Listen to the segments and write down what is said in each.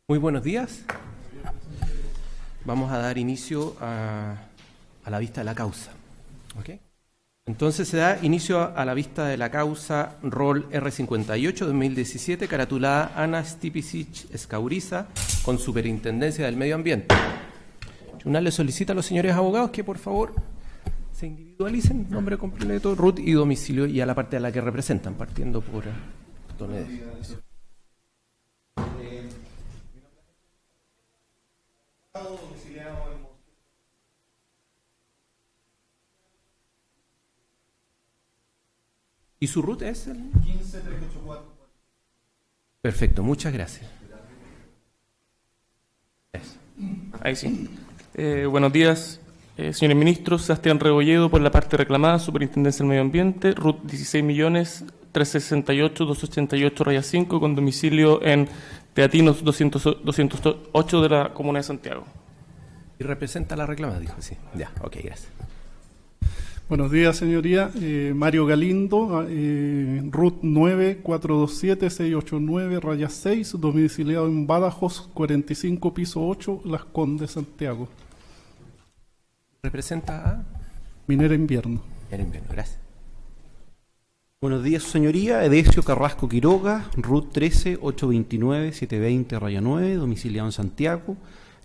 Muy buenos días. Vamos a dar inicio a la vista de la causa. ¿Okay? Entonces se da inicio a la vista de la causa rol R58-2017, caratulada Ana Stipicic Escauriza, con Superintendencia del Medio Ambiente. El tribunal le solicita a los señores abogados que por favor se individualicen, nombre completo, RUT y domicilio, y a la parte a la que representan, partiendo por don Edesio. ¿Y su RUT es el? 15384. Perfecto, muchas gracias. Ahí sí. Buenos días, señores ministros. Sebastián Rebolledo, por la parte reclamada, Superintendencia del Medio Ambiente, RUT 16.368.288-5, con domicilio en Teatinos 208 de la Comuna de Santiago. ¿Y representa la reclamada? Dijo, sí. Ya, ok, gracias. Buenos días, señoría. Mario Galindo, RUT 9427689-6, domiciliado en Badajoz, 45, piso 8, Las Condes, Santiago. ¿Representa a? Minera Invierno. Minera Invierno, gracias. Buenos días, su señoría. Edesio Carrasco Quiroga, RUT 13829-720-9, domiciliado en Santiago,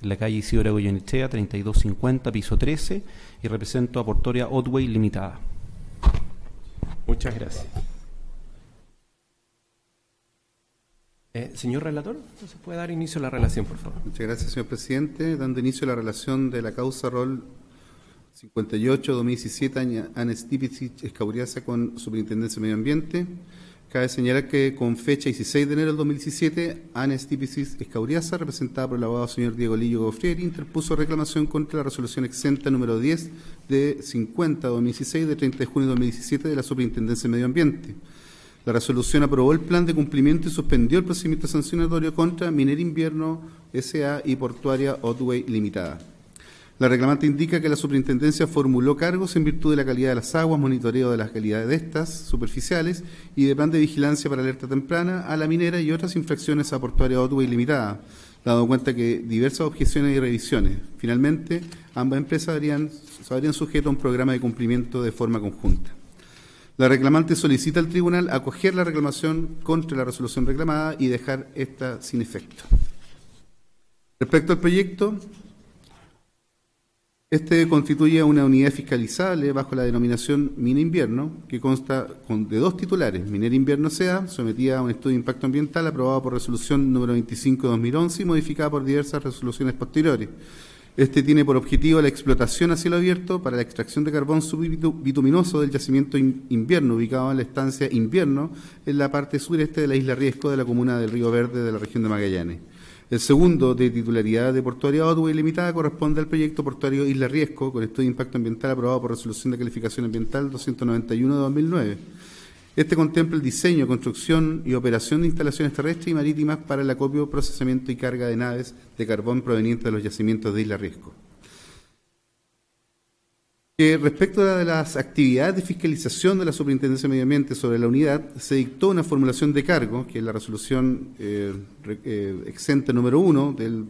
en la calle Isidora Goyenechea, 3250, piso 13, y represento a Portoria Otway Limitada. Muchas gracias. Señor relator, entonces puede dar inicio a la relación, por favor. Muchas gracias, señor presidente. Dando inicio a la relación de la causa rol 58-2017, Ana Stipicic Escauriza con Superintendencia de Medio Ambiente. Cabe señalar que con fecha 16 de enero del 2017, Ana Stipicic Escauriza, representada por el abogado señor Diego Lillo Gofrieri, interpuso reclamación contra la resolución exenta número 10 de 50-2016 de 30 de junio de 2017 de la Superintendencia de Medio Ambiente. La resolución aprobó el plan de cumplimiento y suspendió el procedimiento sancionatorio contra Minera Invierno S.A. y Portuaria Otway Limitada. La reclamante indica que la superintendencia formuló cargos en virtud de la calidad de las aguas, monitoreo de las calidades de estas superficiales y de plan de vigilancia para alerta temprana a la minera y otras infracciones a Portuaria Otway Limitada, dado cuenta que diversas objeciones y revisiones. Finalmente, ambas empresas se habrían sujeto a un programa de cumplimiento de forma conjunta. La reclamante solicita al tribunal acoger la reclamación contra la resolución reclamada y dejar esta sin efecto. Respecto al proyecto, este constituye una unidad fiscalizable bajo la denominación Mina Invierno, que consta de dos titulares: Minera Invierno S.A., sometida a un estudio de impacto ambiental aprobado por resolución número 25 de 2011 y modificada por diversas resoluciones posteriores. Este tiene por objetivo la explotación a cielo abierto para la extracción de carbón subbituminoso del yacimiento Invierno, ubicado en la estancia Invierno, en la parte sureste de la isla Riesco de la comuna del Río Verde de la región de Magallanes. El segundo, de titularidad de Portuaria Otway Limitada, corresponde al proyecto portuario Isla Riesco, con estudio de impacto ambiental aprobado por resolución de calificación ambiental 291 de 2009. Este contempla el diseño, construcción y operación de instalaciones terrestres y marítimas para el acopio, procesamiento y carga de naves de carbón proveniente de los yacimientos de Isla Riesco. Respecto a las actividades de fiscalización de la Superintendencia de Medio Ambiente sobre la unidad, se dictó una formulación de cargo, que es la resolución exenta número 1 del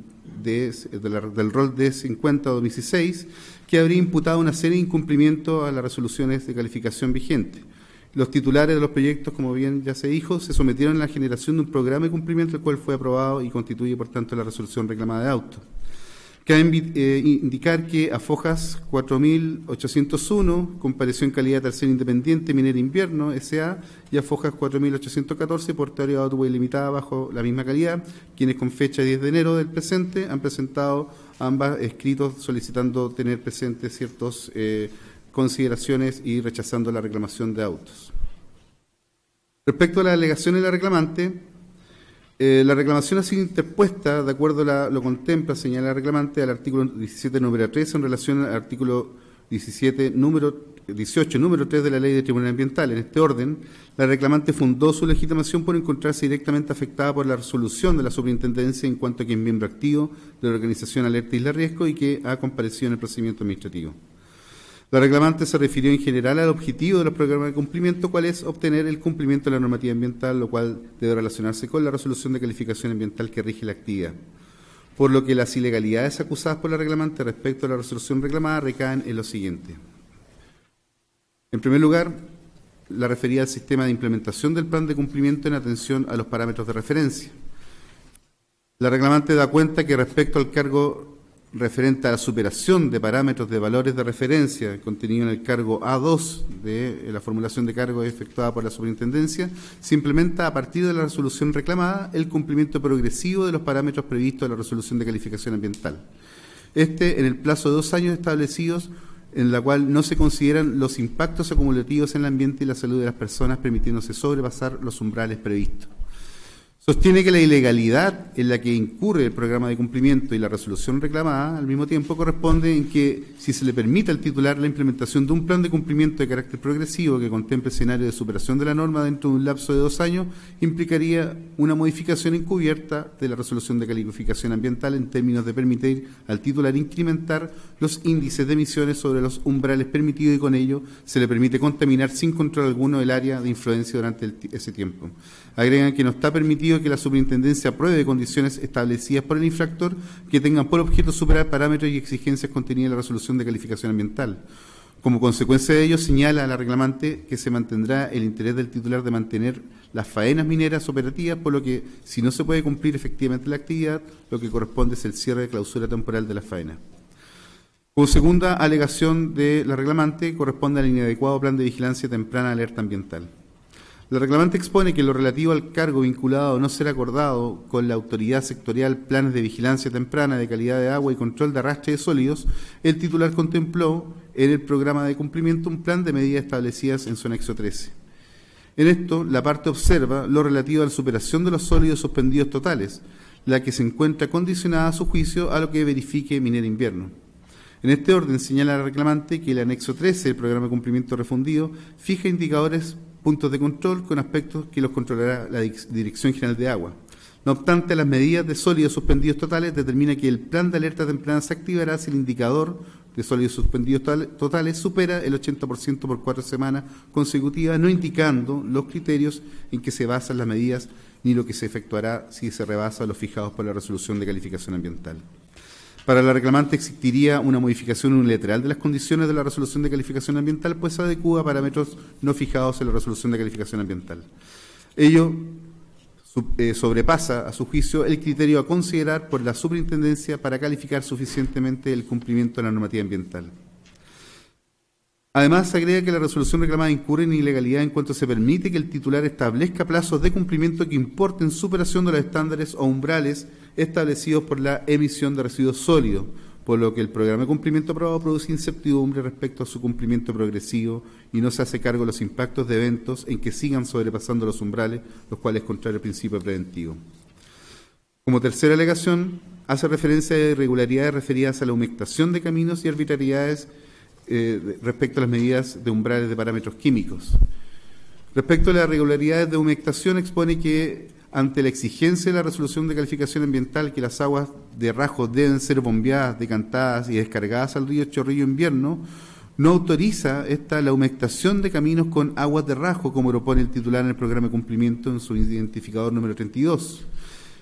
rol de 50-2016, que habría imputado una serie de incumplimientos a las resoluciones de calificación vigentes. Los titulares de los proyectos, como bien ya se dijo, se sometieron a la generación de un programa de cumplimiento, el cual fue aprobado y constituye, por tanto, la resolución reclamada de auto. Cabe indicar que a Fojas 4801 compareció en calidad de tercera independiente Minera Invierno S.A. y a Fojas 4814 Portuaria Otway Limitada bajo la misma calidad, quienes con fecha 10 de enero del presente han presentado ambas escritos solicitando tener presentes ciertas consideraciones y rechazando la reclamación de autos. Respecto a las alegaciones de la reclamante, la reclamación ha sido interpuesta, de acuerdo a lo contempla, señala la reclamante, al artículo 17, número 3, en relación al artículo 18, número 3 de la Ley de Tribunal Ambiental. En este orden, la reclamante fundó su legitimación por encontrarse directamente afectada por la resolución de la superintendencia en cuanto a que es miembro activo de la organización Alerta Isla Riesco y que ha comparecido en el procedimiento administrativo. La reclamante se refirió en general al objetivo de los programas de cumplimiento, cuál es obtener el cumplimiento de la normativa ambiental, lo cual debe relacionarse con la resolución de calificación ambiental que rige la actividad. por lo que las ilegalidades acusadas por la reclamante respecto a la resolución reclamada recaen en lo siguiente. En primer lugar, la referida al sistema de implementación del plan de cumplimiento en atención a los parámetros de referencia. La reclamante da cuenta que respecto al cargo referente a la superación de parámetros de valores de referencia contenido en el cargo A2 de la formulación de cargos efectuada por la superintendencia, se implementa a partir de la resolución reclamada el cumplimiento progresivo de los parámetros previstos en la resolución de calificación ambiental. En el plazo de 2 años establecidos, en la cual no se consideran los impactos acumulativos en el ambiente y la salud de las personas, permitiéndose sobrepasar los umbrales previstos. Sostiene que la ilegalidad en la que incurre el programa de cumplimiento y la resolución reclamada al mismo tiempo corresponde en que, si se le permite al titular la implementación de un plan de cumplimiento de carácter progresivo que contemple escenario de superación de la norma dentro de un lapso de 2 años, implicaría una modificación encubierta de la resolución de calificación ambiental en términos de permitir al titular incrementar los índices de emisiones sobre los umbrales permitidos y con ello se le permite contaminar sin control alguno el área de influencia durante ese tiempo. Agregan que no está permitido que la superintendencia apruebe condiciones establecidas por el infractor que tengan por objeto superar parámetros y exigencias contenidas en la resolución de calificación ambiental. Como consecuencia de ello, señala a la reclamante que se mantendrá el interés del titular de mantener las faenas mineras operativas, por lo que, si no se puede cumplir efectivamente la actividad, lo que corresponde es el cierre de clausura temporal de la faena. Como segunda alegación de la reclamante, corresponde al inadecuado plan de vigilancia temprana de alerta ambiental. La reclamante expone que en lo relativo al cargo vinculado a no ser acordado con la autoridad sectorial planes de vigilancia temprana de calidad de agua y control de arrastre de sólidos, el titular contempló en el programa de cumplimiento un plan de medidas establecidas en su anexo 13. En esto, la parte observa lo relativo a la superación de los sólidos suspendidos totales, la que se encuentra condicionada a su juicio a lo que verifique Minera Invierno. En este orden, señala la reclamante que el anexo 13 del programa de cumplimiento refundido fija indicadores puntos de control con aspectos que los controlará la Dirección General de Agua. No obstante, las medidas de sólidos suspendidos totales determina que el plan de alerta temprana se activará si el indicador de sólidos suspendidos totales supera el 80% por 4 semanas consecutivas, no indicando los criterios en que se basan las medidas ni lo que se efectuará si se rebasa los fijados por la resolución de calificación ambiental. Para la reclamante existiría una modificación unilateral de las condiciones de la resolución de calificación ambiental, pues se adecúa a parámetros no fijados en la resolución de calificación ambiental. Ello sobrepasa, a su juicio, el criterio a considerar por la superintendencia para calificar suficientemente el cumplimiento de la normativa ambiental. Además, se agrega que la resolución reclamada incurre en ilegalidad en cuanto se permite que el titular establezca plazos de cumplimiento que importen superación de los estándares o umbrales establecidos por la emisión de residuos sólidos, por lo que el programa de cumplimiento aprobado produce incertidumbre respecto a su cumplimiento progresivo y no se hace cargo de los impactos de eventos en que sigan sobrepasando los umbrales, los cuales es contrario al principio preventivo. Como tercera alegación, hace referencia a irregularidades referidas a la humectación de caminos y arbitrariedades respecto a las medidas de umbrales de parámetros químicos. Respecto a las irregularidades de humectación, expone que ante la exigencia de la resolución de calificación ambiental que las aguas de Rajo deben ser bombeadas, decantadas y descargadas al río Chorrillo Invierno, no autoriza la humectación de caminos con aguas de Rajo, como propone el titular en el programa de cumplimiento en su identificador número 32.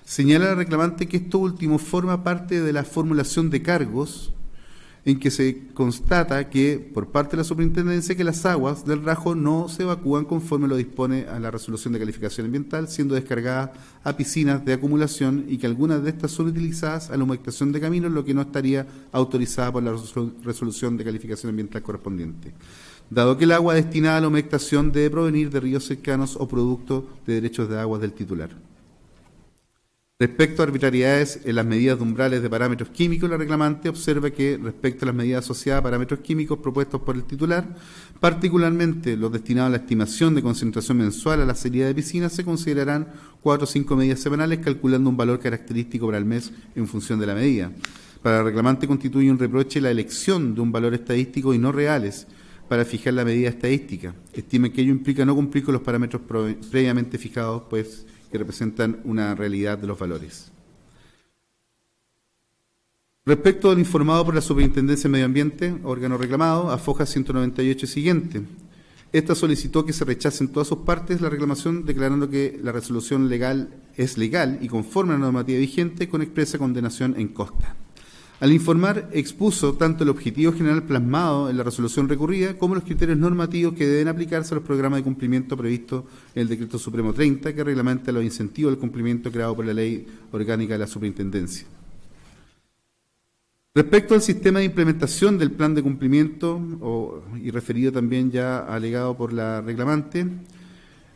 Señala la reclamante que esto último forma parte de la formulación de cargos en que se constata que, por parte de la superintendencia, que las aguas del Rajo no se evacúan conforme lo dispone a la resolución de calificación ambiental, siendo descargadas a piscinas de acumulación y que algunas de estas son utilizadas a la humectación de caminos, lo que no estaría autorizada por la resolución de calificación ambiental correspondiente. Dado que el agua destinada a la humectación debe provenir de ríos cercanos o producto de derechos de aguas del titular. Respecto a arbitrariedades en las medidas de umbrales de parámetros químicos, la reclamante observa que, respecto a las medidas asociadas a parámetros químicos propuestos por el titular, particularmente los destinados a la estimación de concentración mensual a la salida de piscinas, se considerarán 4 o 5 medidas semanales, calculando un valor característico para el mes en función de la medida. Para la reclamante constituye un reproche la elección de un valor estadístico y no reales para fijar la medida estadística. Estima que ello implica no cumplir con los parámetros previamente fijados, pues que representan una realidad de los valores. Respecto al informado por la Superintendencia de Medio Ambiente, órgano reclamado, a Foja 198 siguiente. Esta solicitó que se rechace en todas sus partes la reclamación, declarando que la resolución legal es legal y conforme a la normativa vigente con expresa condenación en costa. Al informar, expuso tanto el objetivo general plasmado en la resolución recurrida como los criterios normativos que deben aplicarse a los programas de cumplimiento previstos en el Decreto Supremo 30, que reglamenta los incentivos al cumplimiento creado por la Ley Orgánica de la Superintendencia. Respecto al sistema de implementación del plan de cumplimiento, y referido también ya alegado por la reclamante,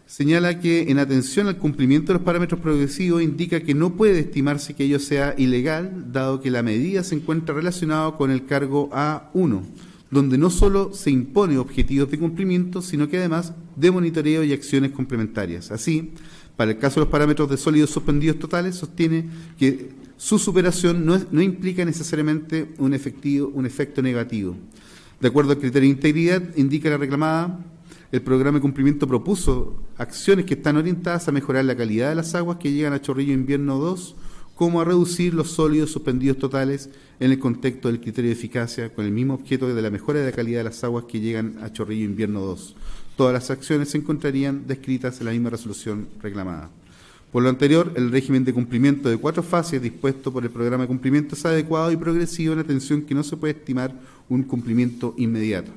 señala que en atención al cumplimiento de los parámetros progresivos indica que no puede estimarse que ello sea ilegal, dado que la medida se encuentra relacionada con el cargo A1, donde no solo se impone objetivos de cumplimiento, sino que además de monitoreo y acciones complementarias. Así, para el caso de los parámetros de sólidos suspendidos totales, sostiene que su superación no implica necesariamente un efecto negativo. De acuerdo al criterio de integridad, indica la reclamada, el programa de cumplimiento propuso acciones que están orientadas a mejorar la calidad de las aguas que llegan a Chorrillos Invierno 2, como a reducir los sólidos suspendidos totales en el contexto del criterio de eficacia, con el mismo objeto de la mejora de la calidad de las aguas que llegan a Chorrillos Invierno 2. Todas las acciones se encontrarían descritas en la misma resolución reclamada. Por lo anterior, el régimen de cumplimiento de 4 fases dispuesto por el programa de cumplimiento es adecuado y progresivo en atención que no se puede estimar un cumplimiento inmediato.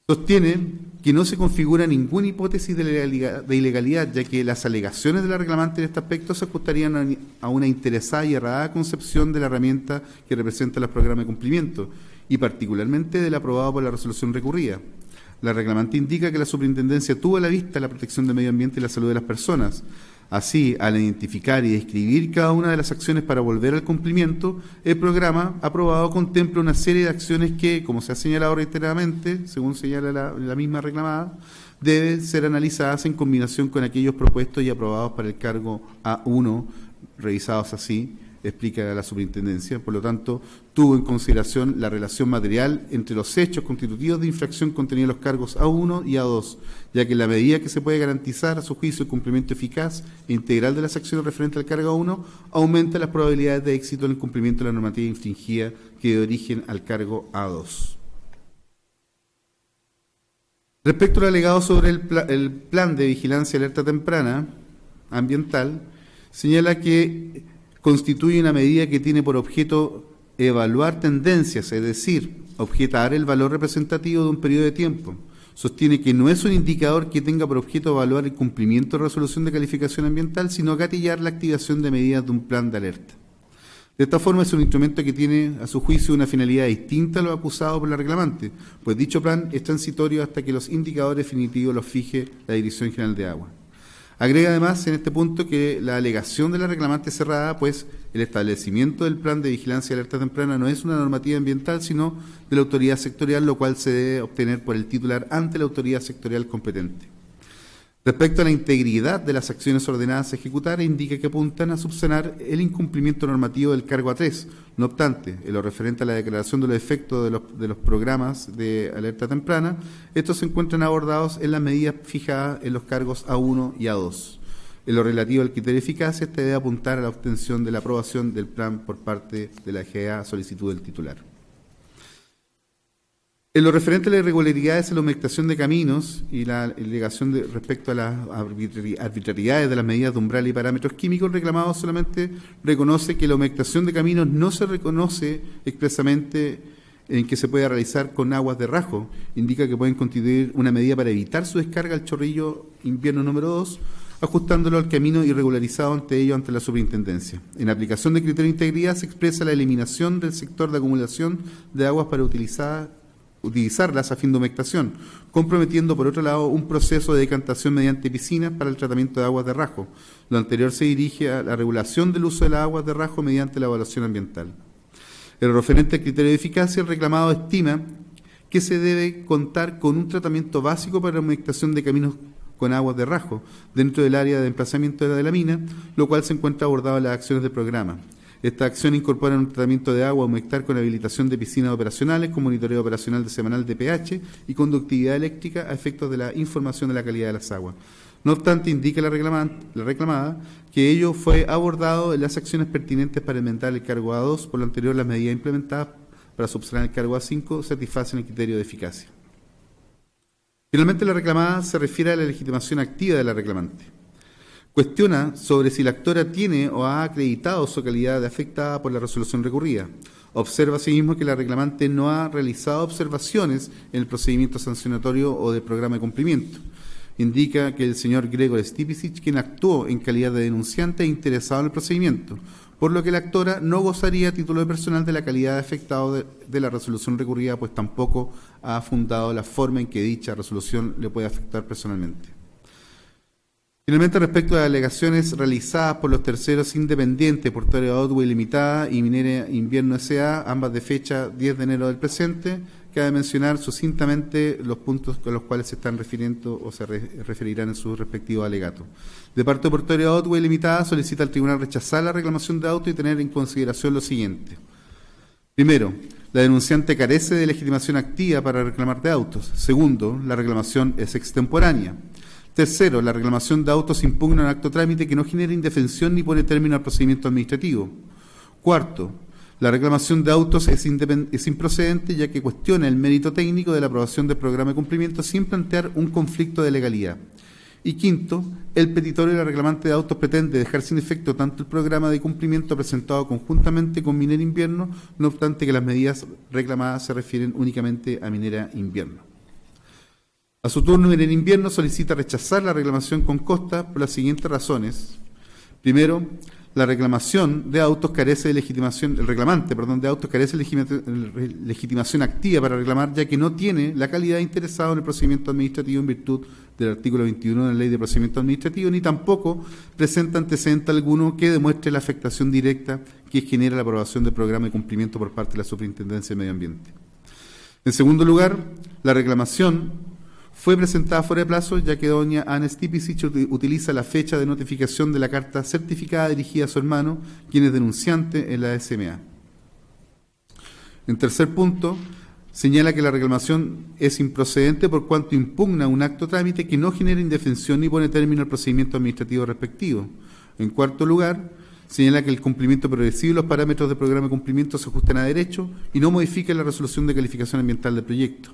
Sostiene que no se configura ninguna hipótesis de ilegalidad, ya que las alegaciones de la reclamante en este aspecto se ajustarían a una interesada y errada concepción de la herramienta que representa los programas de cumplimiento, y particularmente del aprobado por la resolución recurrida. La reclamante indica que la Superintendencia tuvo a la vista la protección del medio ambiente y la salud de las personas. Así, al identificar y describir cada una de las acciones para volver al cumplimiento, el programa aprobado contempla una serie de acciones que, como se ha señalado reiteradamente, según señala la misma reclamada, deben ser analizadas en combinación con aquellos propuestos y aprobados para el cargo A1, revisados así, explica la Superintendencia. Por lo tanto, tuvo en consideración la relación material entre los hechos constitutivos de infracción contenidos en los cargos A1 y A2, ya que en la medida que se puede garantizar a su juicio el cumplimiento eficaz e integral de las acciones referentes al cargo A1, aumenta las probabilidades de éxito en el cumplimiento de la normativa infringida que dio origen al cargo A2. Respecto al alegado sobre el plan de vigilancia y alerta temprana ambiental, señala que constituye una medida que tiene por objeto evaluar tendencias, es decir, objetar el valor representativo de un periodo de tiempo. Sostiene que no es un indicador que tenga por objeto evaluar el cumplimiento de resolución de calificación ambiental, sino gatillar la activación de medidas de un plan de alerta. De esta forma, es un instrumento que tiene, a su juicio, una finalidad distinta a lo acusado por la reclamante, pues dicho plan es transitorio hasta que los indicadores definitivos los fije la Dirección General de Agua. Agrega además en este punto que la alegación de la reclamante es cerrada, pues el establecimiento del plan de vigilancia y alerta temprana no es una normativa ambiental, sino de la autoridad sectorial, lo cual se debe obtener por el titular ante la autoridad sectorial competente. Respecto a la integridad de las acciones ordenadas a ejecutar, indica que apuntan a subsanar el incumplimiento normativo del cargo A3. No obstante, en lo referente a la declaración de los efectos de los programas de alerta temprana, estos se encuentran abordados en las medidas fijadas en los cargos A1 y A2. En lo relativo al criterio de eficacia, este debe apuntar a la obtención de la aprobación del plan por parte de la GA a solicitud del titular. En lo referente a las irregularidades en la humectación de caminos y la alegación respecto a las arbitrariedades de las medidas de umbral y parámetros químicos, reclamados solamente reconoce que la humectación de caminos no se reconoce expresamente en que se pueda realizar con aguas de rajo. Indica que pueden constituir una medida para evitar su descarga al Chorrillo Invierno número 2, ajustándolo al camino irregularizado ante la Superintendencia. En aplicación del criterio de integridad se expresa la eliminación del sector de acumulación de aguas para utilizarlas a fin de humectación, comprometiendo por otro lado un proceso de decantación mediante piscinas para el tratamiento de aguas de rajo. Lo anterior se dirige a la regulación del uso de las aguas de rajo mediante la evaluación ambiental. En lo referente al criterio de eficacia, el reclamado estima que se debe contar con un tratamiento básico para la humectación de caminos con aguas de rajo dentro del área de emplazamiento de la mina, lo cual se encuentra abordado en las acciones del programa. Esta acción incorpora un tratamiento de agua a humectar con habilitación de piscinas operacionales, con monitoreo operacional semanal de pH y conductividad eléctrica a efectos de la información de la calidad de las aguas. No obstante, indica la reclamada que ello fue abordado en las acciones pertinentes para inventar el cargo A2, por lo anterior las medidas implementadas para subsanar el cargo A5 satisfacen el criterio de eficacia. Finalmente, la reclamada se refiere a la legitimación activa de la reclamante. Cuestiona sobre si la actora tiene o ha acreditado su calidad de afectada por la resolución recurrida. Observa asimismo que la reclamante no ha realizado observaciones en el procedimiento sancionatorio o del programa de cumplimiento. Indica que el señor Gregor Stipicic, quien actuó en calidad de denunciante e interesado en el procedimiento, por lo que la actora no gozaría a título personal de la calidad de afectado de la resolución recurrida, pues tampoco ha fundado la forma en que dicha resolución le puede afectar personalmente. Finalmente, respecto a las alegaciones realizadas por los terceros independientes, Portuaria Otway Limitada y Minera Invierno S.A., ambas de fecha 10 de enero del presente, cabe mencionar sucintamente los puntos con los cuales se están refiriendo o se referirán en sus respectivos alegatos. De parte de Portuaria Otway Limitada, solicita al tribunal rechazar la reclamación de auto y tener en consideración lo siguiente. Primero, la denunciante carece de legitimación activa para reclamar de autos. Segundo, la reclamación es extemporánea. Tercero, la reclamación de autos impugna un acto trámite que no genera indefensión ni pone término al procedimiento administrativo. Cuarto, la reclamación de autos es improcedente ya que cuestiona el mérito técnico de la aprobación del programa de cumplimiento sin plantear un conflicto de legalidad. Y quinto, el petitorio y la reclamante de autos pretende dejar sin efecto tanto el programa de cumplimiento presentado conjuntamente con Minera Invierno, no obstante que las medidas reclamadas se refieren únicamente a Minera Invierno. A su turno, Minera Invierno solicita rechazar la reclamación con costa por las siguientes razones. Primero, la reclamación de autos carece de legitimación, el reclamante, de autos carece de legitimación activa para reclamar, ya que no tiene la calidad de interesado en el procedimiento administrativo en virtud del artículo 21 de la Ley de Procedimiento Administrativo, ni tampoco presenta antecedente alguno que demuestre la afectación directa que genera la aprobación del programa de cumplimiento por parte de la Superintendencia de Medio Ambiente. En segundo lugar, la reclamación fue presentada fuera de plazo, ya que doña Ana Stipicic utiliza la fecha de notificación de la carta certificada dirigida a su hermano, quien es denunciante en la SMA. En tercer punto, señala que la reclamación es improcedente por cuanto impugna un acto trámite que no genera indefensión ni pone término al procedimiento administrativo respectivo. En cuarto lugar, señala que el cumplimiento progresivo y los parámetros del programa de cumplimiento se ajustan a derecho y no modifican la resolución de calificación ambiental del proyecto.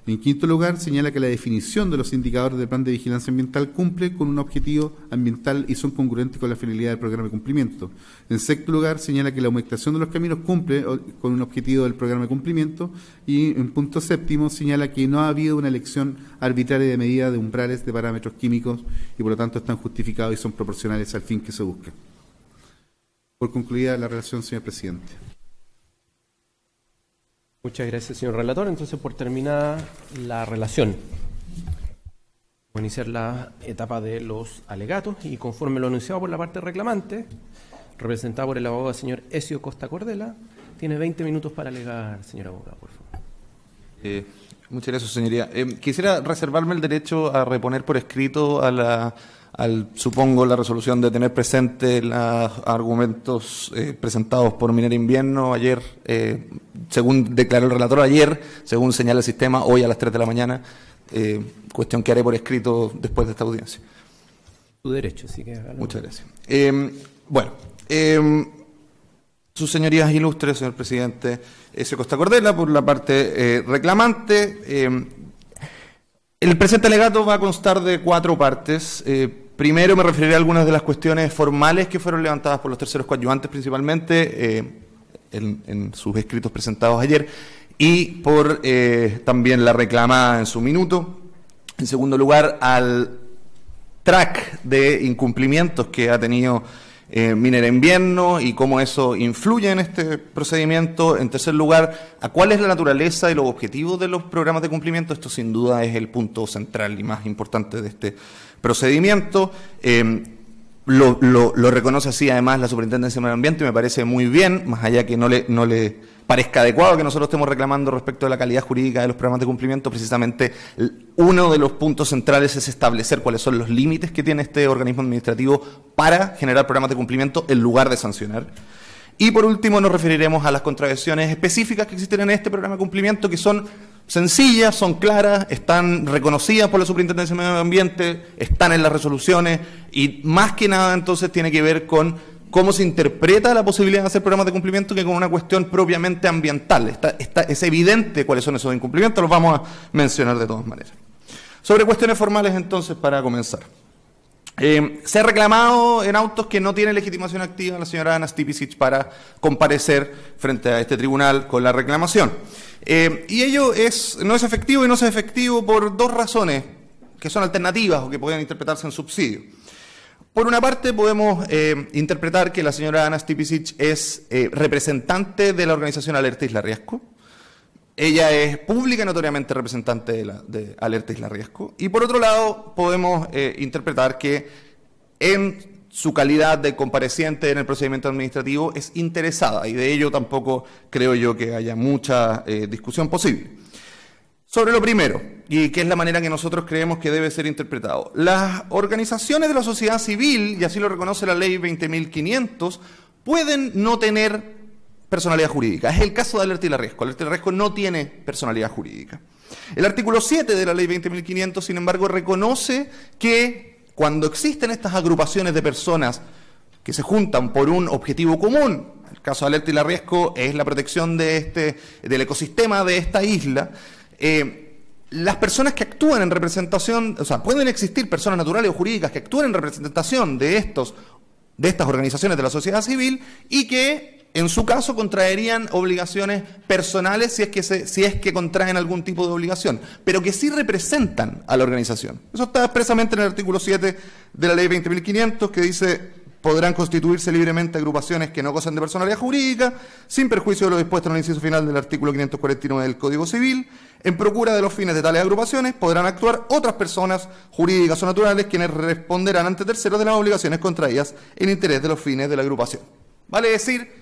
En quinto lugar, señala que la definición de los indicadores del plan de vigilancia ambiental cumple con un objetivo ambiental y son congruentes con la finalidad del programa de cumplimiento. En sexto lugar, señala que la humectación de los caminos cumple con un objetivo del programa de cumplimiento. Y en punto séptimo, señala que no ha habido una elección arbitraria de medidas de umbrales de parámetros químicos y por lo tanto están justificados y son proporcionales al fin que se busca. Por concluida la relación, señor presidente. Muchas gracias, señor relator. Entonces, por terminada la relación, voy a iniciar la etapa de los alegatos y conforme lo anunciado por la parte reclamante, representado por el abogado señor Ezio Costa Cordela, tiene 20 minutos para alegar, señor abogado, por favor. Muchas gracias, señoría. Quisiera reservarme el derecho a reponer por escrito supongo, la resolución de tener presente los argumentos presentados por Minera Invierno ayer, según declaró el relator ayer, según señala el sistema, hoy a las 3 de la mañana, cuestión que haré por escrito después de esta audiencia. Tu derecho, así que hágalo. Muchas gracias. Sus señorías ilustres, señor presidente, Ezio Costa Cordela, por la parte reclamante. El presente alegato va a constar de 4 partes. Primero me referiré a algunas de las cuestiones formales que fueron levantadas por los terceros coadyuvantes principalmente en sus escritos presentados ayer y por también la reclamada en su minuto. En segundo lugar, al track de incumplimientos que ha tenido Minera Invierno y cómo eso influye en este procedimiento. En tercer lugar, a cuál es la naturaleza y los objetivos de los programas de cumplimiento. Esto sin duda es el punto central y más importante de este procedimiento. Lo reconoce así además la Superintendencia de Medio Ambiente y me parece muy bien, más allá que no le parezca adecuado que nosotros estemos reclamando respecto de la calidad jurídica de los programas de cumplimiento. Precisamente uno de los puntos centrales es establecer cuáles son los límites que tiene este organismo administrativo para generar programas de cumplimiento en lugar de sancionar. Y por último nos referiremos a las contradicciones específicas que existen en este programa de cumplimiento, que son sencillas, son claras, están reconocidas por la Superintendencia de Medio Ambiente, están en las resoluciones y más que nada entonces tiene que ver con cómo se interpreta la posibilidad de hacer programas de cumplimiento que con una cuestión propiamente ambiental. Es evidente cuáles son esos incumplimientos, los vamos a mencionar de todas maneras. Sobre cuestiones formales entonces, para comenzar. Se ha reclamado en autos que no tiene legitimación activa la señora Ana Stipicic para comparecer frente a este tribunal con la reclamación. Y ello no es efectivo, y no es efectivo por dos razones que son alternativas o que pueden interpretarse en subsidio. Por una parte, podemos interpretar que la señora Ana Stipicic es representante de la organización Alerta Isla Riesgo. Ella es pública y notoriamente representante de Alerta Isla Riesgo. Y por otro lado, podemos interpretar que en su calidad de compareciente en el procedimiento administrativo es interesada, y de ello tampoco creo yo que haya mucha discusión posible. Sobre lo primero, y que es la manera que nosotros creemos que debe ser interpretado. Las organizaciones de la sociedad civil, y así lo reconoce la ley 20.500, pueden no tener personalidad jurídica. Es el caso de Alerta Isla Riesgo. Alerta Isla Riesgo no tiene personalidad jurídica. El artículo 7 de la ley 20.500, sin embargo, reconoce que cuando existen estas agrupaciones de personas que se juntan por un objetivo común, el caso de Alerta Isla Riesgo es la protección del ecosistema de esta isla, las personas que actúan en representación, o sea, pueden existir personas naturales o jurídicas que actúen en representación de estas organizaciones de la sociedad civil y que en su caso contraerían obligaciones personales si es que contraen algún tipo de obligación, pero que sí representan a la organización. Eso está expresamente en el artículo 7 de la ley 20.500, que dice: podrán constituirse libremente agrupaciones que no gozan de personalidad jurídica, sin perjuicio de lo dispuesto en el inciso final del artículo 549 del Código Civil. En procura de los fines de tales agrupaciones podrán actuar otras personas jurídicas o naturales, quienes responderán ante terceros de las obligaciones contraídas en interés de los fines de la agrupación. Vale decir,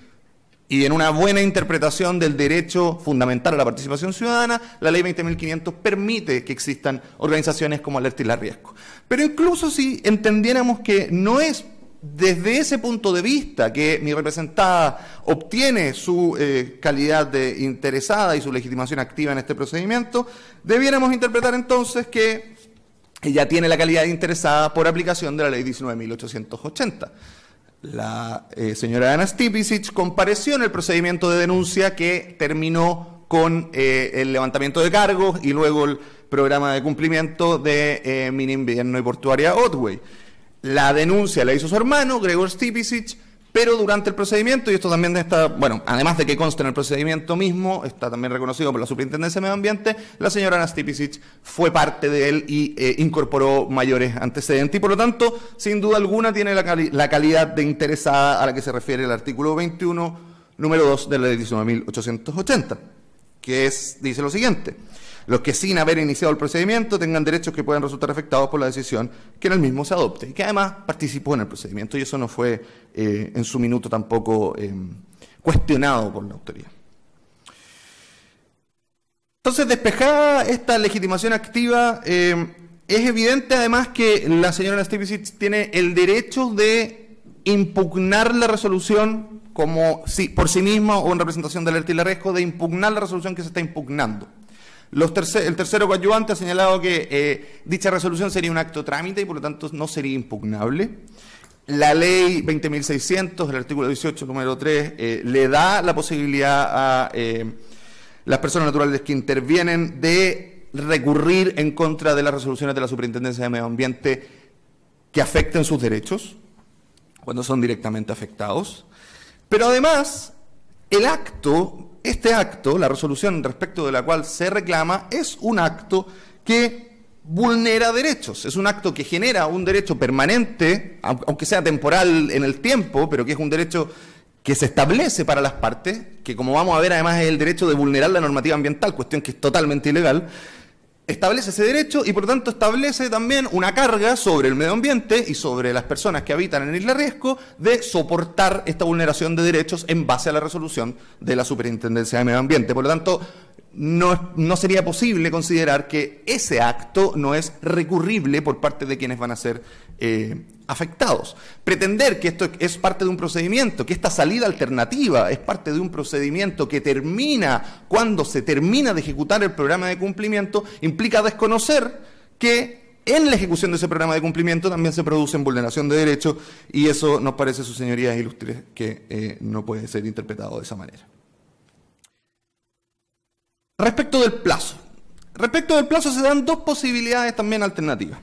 y en una buena interpretación del derecho fundamental a la participación ciudadana, la ley 20.500 permite que existan organizaciones como Alerta Isla Riesgo. Pero incluso si entendiéramos que no es desde ese punto de vista que mi representada obtiene su calidad de interesada y su legitimación activa en este procedimiento, debiéramos interpretar entonces que ella tiene la calidad de interesada por aplicación de la ley 19.880. La señora Ana Stipicic compareció en el procedimiento de denuncia que terminó con el levantamiento de cargos y luego el programa de cumplimiento de Mina Invierno y Portuaria Otway. La denuncia la hizo su hermano, Gregor Stipicic, pero durante el procedimiento, y esto también está, bueno, además de que consta en el procedimiento mismo, está también reconocido por la Superintendencia de Medio Ambiente, la señora Ana Stipicic fue parte de él y incorporó mayores antecedentes. Y por lo tanto, sin duda alguna, tiene la calidad de interesada a la que se refiere el artículo 21, número 2 de la ley 19.880, que dice lo siguiente: los que sin haber iniciado el procedimiento tengan derechos que puedan resultar afectados por la decisión que en el mismo se adopte, y que además participó en el procedimiento, y eso no fue en su minuto tampoco cuestionado por la autoridad. Entonces, despejada esta legitimación activa, es evidente además que la señora Stipicic tiene el derecho de impugnar la resolución por sí misma o en representación de Alerta Isla Riesgo, de impugnar la resolución que se está impugnando. El tercero coadyuvante ha señalado que dicha resolución sería un acto trámite y por lo tanto no sería impugnable. La ley 20.600, el artículo 18, número 3, le da la posibilidad a las personas naturales que intervienen de recurrir en contra de las resoluciones de la Superintendencia de Medio Ambiente que afecten sus derechos, cuando son directamente afectados. Pero además, este acto, la resolución respecto de la cual se reclama, es un acto que vulnera derechos, es un acto que genera un derecho permanente, aunque sea temporal en el tiempo, pero que es un derecho que se establece para las partes, que como vamos a ver además es el derecho de vulnerar la normativa ambiental, cuestión que es totalmente ilegal. Establece ese derecho y por lo tanto establece también una carga sobre el medio ambiente y sobre las personas que habitan en Isla Riesgo de soportar esta vulneración de derechos en base a la resolución de la Superintendencia de Medio Ambiente. Por lo tanto, no sería posible considerar que ese acto no es recurrible por parte de quienes van a ser afectados. Pretender que esto es parte de un procedimiento, que esta salida alternativa es parte de un procedimiento que termina cuando se termina de ejecutar el programa de cumplimiento, implica desconocer que en la ejecución de ese programa de cumplimiento también se produce vulneración de derechos, y eso nos parece, sus señorías ilustres, que no puede ser interpretado de esa manera. Respecto del plazo se dan dos posibilidades también alternativas.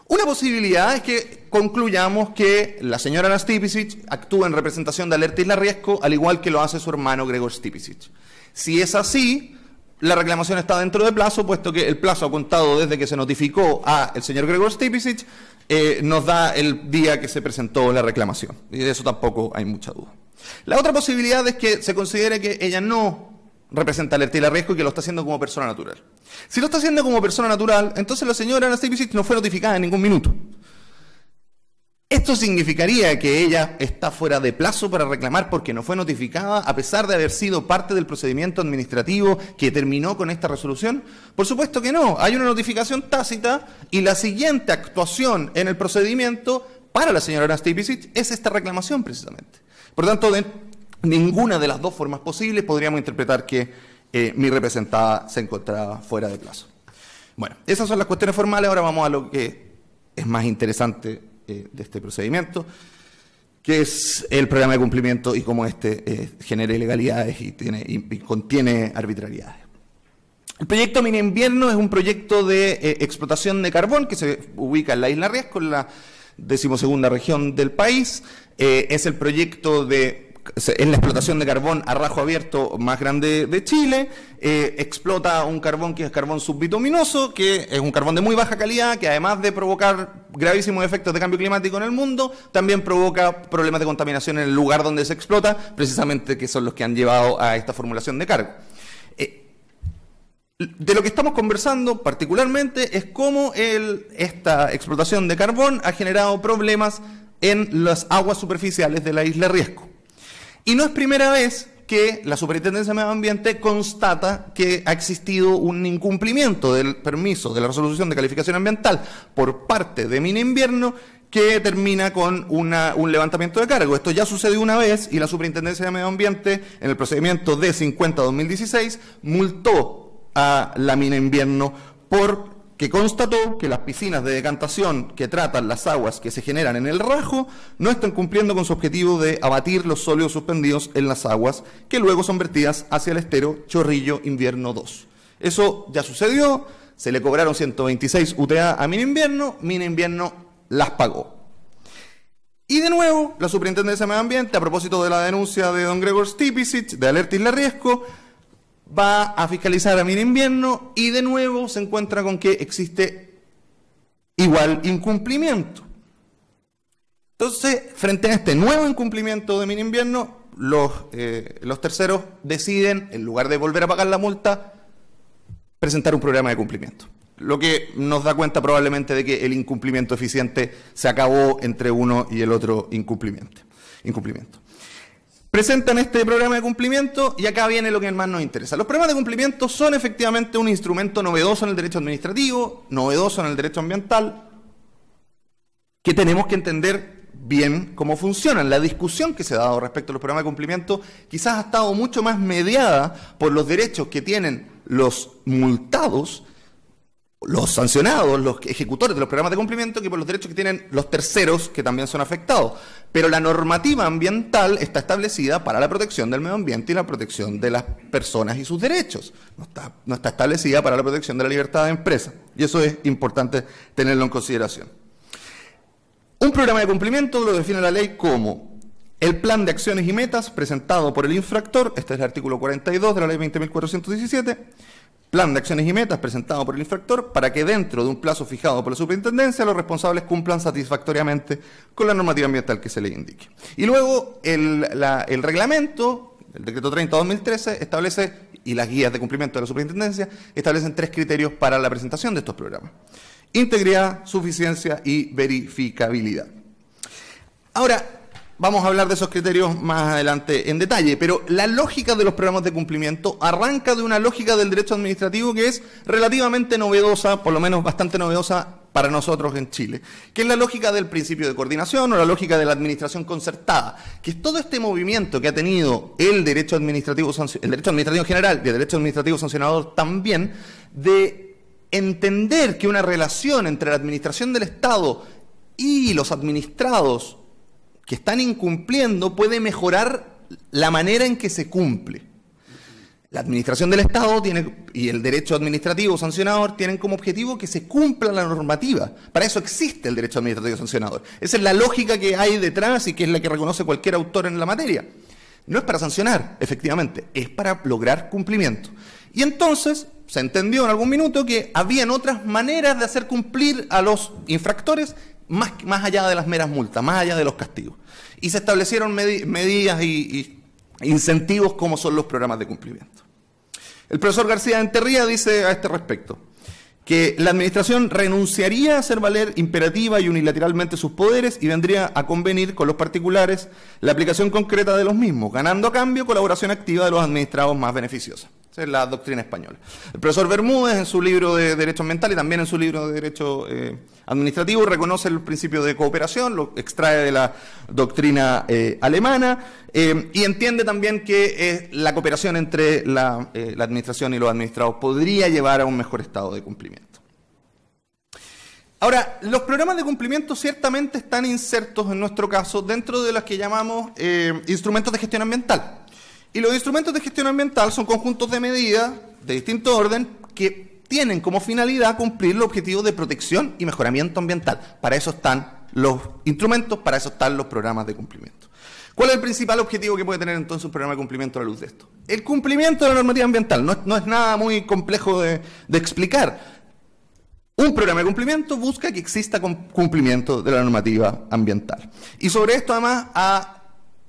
Una posibilidad es que concluyamos que la señora Ana Stipicic actúa en representación de Alerta Isla Riesgo, al igual que lo hace su hermano Gregor Stipicic. Si es así, la reclamación está dentro de plazo, puesto que el plazo ha contado desde que se notificó al señor Gregor Stipicic, nos da el día que se presentó la reclamación. Y de eso tampoco hay mucha duda. La otra posibilidad es que se considere que ella no representa Alerta Isla Riesgo y que lo está haciendo como persona natural. Si lo está haciendo como persona natural, entonces la señora Ana Stipicic no fue notificada en ningún minuto. Esto significaría que ella está fuera de plazo para reclamar porque no fue notificada a pesar de haber sido parte del procedimiento administrativo que terminó con esta resolución. Por supuesto que no, hay una notificación tácita y la siguiente actuación en el procedimiento para la señora Ana Stipicic es esta reclamación precisamente. Por tanto, de ninguna de las dos formas posibles podríamos interpretar que mi representada se encontraba fuera de plazo. Bueno, esas son las cuestiones formales, ahora vamos a lo que es más interesante de este procedimiento, que es el programa de cumplimiento y cómo genera ilegalidades y contiene arbitrariedades. El proyecto Mina Invierno es un proyecto de explotación de carbón que se ubica en la Isla Riesgo, en la 12ª región del país. Es el proyecto es la explotación de carbón a rajo abierto más grande de Chile. Explota un carbón que es carbón subbituminoso, que es un carbón de muy baja calidad, que además de provocar gravísimos efectos de cambio climático en el mundo, también provoca problemas de contaminación en el lugar donde se explota, precisamente que son los que han llevado a esta formulación de cargo. De lo que estamos conversando particularmente es cómo esta explotación de carbón ha generado problemas en las aguas superficiales de la Isla Riesgo. Y no es primera vez que la Superintendencia de Medio Ambiente constata que ha existido un incumplimiento del permiso de la resolución de calificación ambiental por parte de Mina Invierno que termina con un levantamiento de cargo. Esto ya sucedió una vez y la Superintendencia de Medio Ambiente, en el procedimiento D50-2016, multó a la Mina Invierno porque constató que las piscinas de decantación que tratan las aguas que se generan en el rajo no están cumpliendo con su objetivo de abatir los sólidos suspendidos en las aguas que luego son vertidas hacia el estero Chorrillo Invierno 2. Eso ya sucedió, se le cobraron 126 UTA a Mina Invierno las pagó. Y de nuevo, la Superintendencia de Medio Ambiente, a propósito de la denuncia de don Gregor Stipicic, de Alerta Isla Riesgo, va a fiscalizar a Mina Invierno y de nuevo se encuentra con que existe igual incumplimiento. Entonces, frente a este nuevo incumplimiento de Mina Invierno, los terceros deciden, en lugar de volver a pagar la multa, presentar un programa de cumplimiento. Lo que nos da cuenta probablemente de que el incumplimiento eficiente se acabó entre uno y el otro incumplimiento. Presentan este programa de cumplimiento y acá viene lo que más nos interesa. Los programas de cumplimiento son efectivamente un instrumento novedoso en el derecho administrativo, novedoso en el derecho ambiental, que tenemos que entender bien cómo funcionan. La discusión que se ha dado respecto a los programas de cumplimiento quizás ha estado mucho más mediada por los derechos que tienen los multados, los sancionados, los ejecutores de los programas de cumplimiento, que por los derechos que tienen los terceros que también son afectados. Pero la normativa ambiental está establecida para la protección del medio ambiente y la protección de las personas y sus derechos. No está establecida para la protección de la libertad de empresa. Y eso es importante tenerlo en consideración. Un programa de cumplimiento lo define la ley como el plan de acciones y metas presentado por el infractor, este es el artículo 42 de la ley 20.417, plan de acciones y metas presentado por el infractor para que dentro de un plazo fijado por la superintendencia los responsables cumplan satisfactoriamente con la normativa ambiental que se les indique. Y luego el reglamento, el decreto 30/2013, establece, y las guías de cumplimiento de la superintendencia, establecen 3 criterios para la presentación de estos programas: integridad, suficiencia y verificabilidad. Ahora, vamos a hablar de esos criterios más adelante en detalle, pero la lógica de los programas de cumplimiento arranca de una lógica del derecho administrativo que es relativamente novedosa, por lo menos bastante novedosa para nosotros en Chile, que es la lógica del principio de coordinación o la lógica de la administración concertada, que es todo este movimiento que ha tenido el derecho administrativo general y el derecho administrativo sancionador también, de entender que una relación entre la administración del Estado y los administrados que están incumpliendo puede mejorar la manera en que se cumple. La administración del Estado y el derecho administrativo sancionador tienen como objetivo que se cumpla la normativa. Para eso existe el derecho administrativo sancionador. Esa es la lógica que hay detrás y que es la que reconoce cualquier autor en la materia. No es para sancionar, efectivamente, es para lograr cumplimiento. Y entonces se entendió en algún minuto que habían otras maneras de hacer cumplir a los infractores más allá de las meras multas, más allá de los castigos. Y se establecieron medidas y incentivos como son los programas de cumplimiento. El profesor García Enterría dice a este respecto que la administración renunciaría a hacer valer imperativa y unilateralmente sus poderes y vendría a convenir con los particulares la aplicación concreta de los mismos, ganando a cambio colaboración activa de los administrados más beneficiosa. Esa es la doctrina española. El profesor Bermúdez, en su libro de Derecho Ambiental y también en su libro de Derecho Administrativo, reconoce el principio de cooperación, lo extrae de la doctrina alemana y entiende también que la cooperación entre la administración y los administrados podría llevar a un mejor estado de cumplimiento. Ahora, los programas de cumplimiento ciertamente están insertos, en nuestro caso, dentro de los que llamamos instrumentos de gestión ambiental. Y los instrumentos de gestión ambiental son conjuntos de medidas de distinto orden que tienen como finalidad cumplir los objetivos de protección y mejoramiento ambiental. Para eso están los instrumentos, para eso están los programas de cumplimiento. ¿Cuál es el principal objetivo que puede tener entonces un programa de cumplimiento a la luz de esto? El cumplimiento de la normativa ambiental. No es nada muy complejo de explicar. Un programa de cumplimiento busca que exista cumplimiento de la normativa ambiental. Y sobre esto, además,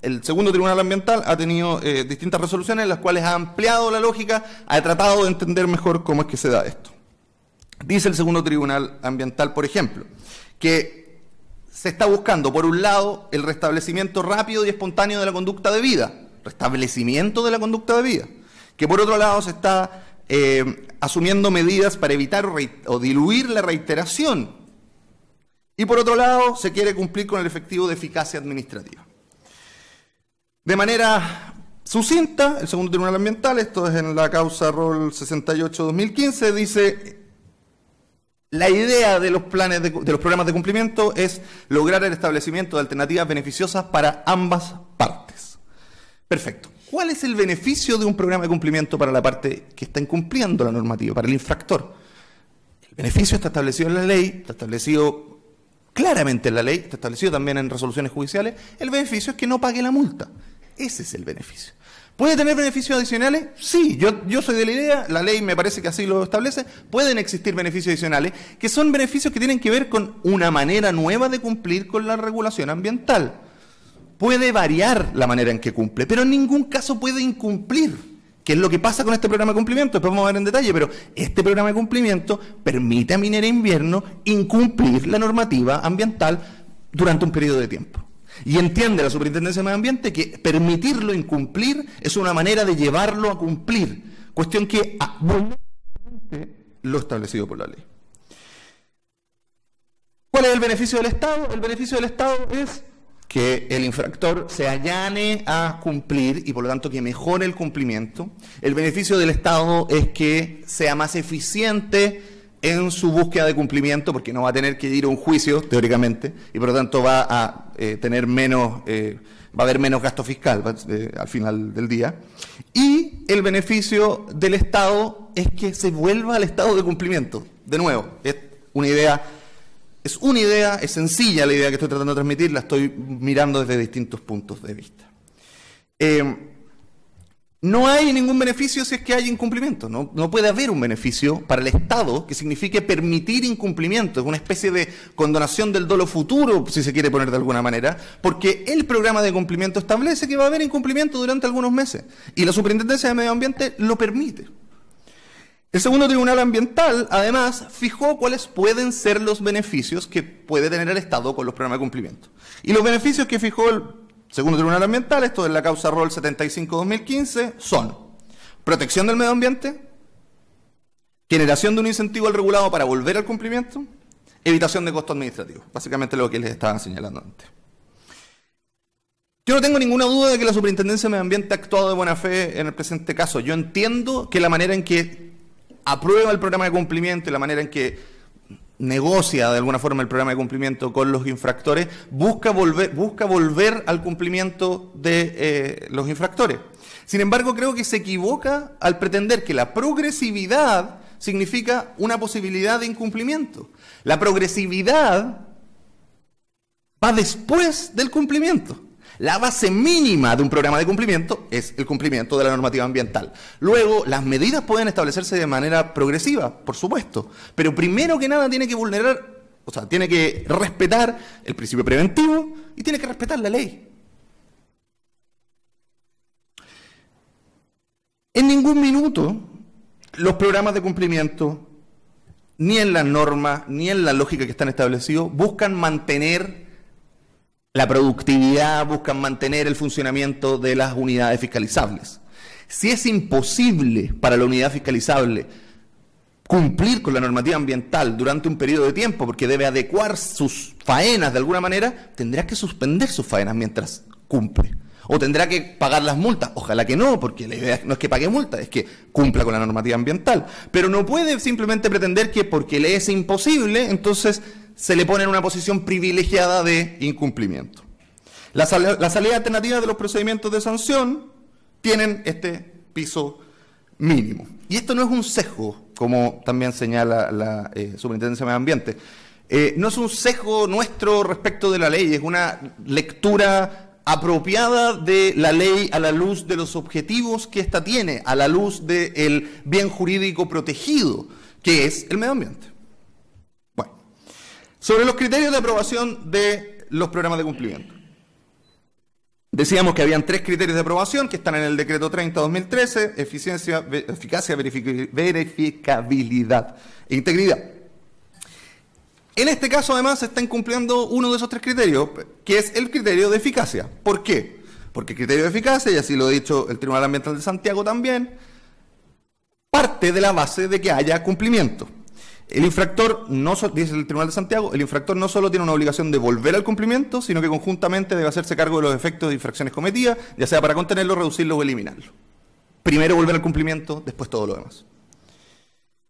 el segundo tribunal ambiental ha tenido distintas resoluciones en las cuales ha ampliado la lógica, ha tratado de entender mejor cómo es que se da esto. Dice el segundo tribunal ambiental, por ejemplo, que se está buscando, por un lado, el restablecimiento rápido y espontáneo de la conducta debida, restablecimiento de la conducta debida, que por otro lado se está asumiendo medidas para evitar o diluir la reiteración, y por otro lado se quiere cumplir con el objetivo de eficacia administrativa. De manera sucinta, el segundo tribunal ambiental, esto es en la causa ROL 68-2015, dice: la idea de los programas de cumplimiento es lograr el establecimiento de alternativas beneficiosas para ambas partes. Perfecto. ¿Cuál es el beneficio de un programa de cumplimiento para la parte que está incumpliendo la normativa, para el infractor? El beneficio está establecido en la ley, está establecido claramente en la ley, está establecido también en resoluciones judiciales. El beneficio es que no pague la multa. Ese es el beneficio. ¿Puede tener beneficios adicionales? Sí, yo soy de la idea, la ley me parece que así lo establece, pueden existir beneficios adicionales, que son beneficios que tienen que ver con una manera nueva de cumplir con la regulación ambiental. Puede variar la manera en que cumple, pero en ningún caso puede incumplir, que es lo que pasa con este programa de cumplimiento. Después vamos a ver en detalle, pero este programa de cumplimiento permite a Minera Invierno incumplir la normativa ambiental durante un periodo de tiempo. Y entiende la Superintendencia de Medio Ambiente que permitirlo incumplir es una manera de llevarlo a cumplir, cuestión que lo establecido por la ley. ¿Cuál es el beneficio del Estado? El beneficio del Estado es que el infractor se allane a cumplir y por lo tanto que mejore el cumplimiento. El beneficio del Estado es que sea más eficiente en su búsqueda de cumplimiento, porque no va a tener que ir a un juicio, teóricamente, y por lo tanto va a tener menos, va a haber menos gasto fiscal al final del día. Y el beneficio del Estado es que se vuelva al estado de cumplimiento. De nuevo, es una idea, es sencilla la idea que estoy tratando de transmitir, la estoy mirando desde distintos puntos de vista. No hay ningún beneficio si es que hay incumplimiento. No puede haber un beneficio para el Estado que signifique permitir incumplimiento. Es una especie de condonación del dolo futuro, si se quiere poner de alguna manera, porque el programa de cumplimiento establece que va a haber incumplimiento durante algunos meses y la Superintendencia de Medio Ambiente lo permite. El segundo tribunal ambiental, además, fijó cuáles pueden ser los beneficios que puede tener el Estado con los programas de cumplimiento. Y los beneficios que fijó el segundo tribunal ambiental, esto es la causa ROL 75-2015, son protección del medio ambiente, generación de un incentivo al regulado para volver al cumplimiento, evitación de costos administrativos. Básicamente lo que les estaba señalando antes. Yo no tengo ninguna duda de que la Superintendencia de Medio Ambiente ha actuado de buena fe en el presente caso. Yo entiendo que la manera en que aprueba el programa de cumplimiento y la manera en que negocia de alguna forma el programa de cumplimiento con los infractores, busca volver al cumplimiento de los infractores. Sin embargo, creo que se equivoca al pretender que la progresividad significa una posibilidad de incumplimiento. La progresividad va después del cumplimiento. La base mínima de un programa de cumplimiento es el cumplimiento de la normativa ambiental. Luego, las medidas pueden establecerse de manera progresiva, por supuesto, pero primero que nada tiene que respetar el principio preventivo y tiene que respetar la ley. En ningún minuto los programas de cumplimiento, ni en las normas, ni en la lógica que están establecidos, buscan mantener la productividad, buscan mantener el funcionamiento de las unidades fiscalizables. Si es imposible para la unidad fiscalizable cumplir con la normativa ambiental durante un periodo de tiempo, porque debe adecuar sus faenas de alguna manera, tendrá que suspender sus faenas mientras cumple. O tendrá que pagar las multas. Ojalá que no, porque la idea no es que pague multas, es que cumpla con la normativa ambiental. Pero no puede simplemente pretender que porque le es imposible, entonces se le pone en una posición privilegiada de incumplimiento. Las salidas alternativas de los procedimientos de sanción tienen este piso mínimo. Y esto no es un sesgo, como también señala la Superintendencia de Medio Ambiente. No es un sesgo nuestro respecto de la ley, es una lectura apropiada de la ley a la luz de los objetivos que ésta tiene, a la luz del bien jurídico protegido, que es el medio ambiente. Bueno, sobre los criterios de aprobación de los programas de cumplimiento. Decíamos que habían 3 criterios de aprobación que están en el decreto 30/2013, eficacia, verificabilidad e integridad. En este caso, además, se está incumpliendo uno de esos 3 criterios, que es el criterio de eficacia. ¿Por qué? Porque el criterio de eficacia, y así lo ha dicho el Tribunal Ambiental de Santiago también, parte de la base de que haya cumplimiento. El infractor, dice el Tribunal de Santiago, el infractor no solo tiene una obligación de volver al cumplimiento, sino que conjuntamente debe hacerse cargo de los efectos de infracciones cometidas, ya sea para contenerlo, reducirlo o eliminarlo. Primero volver al cumplimiento, después todo lo demás.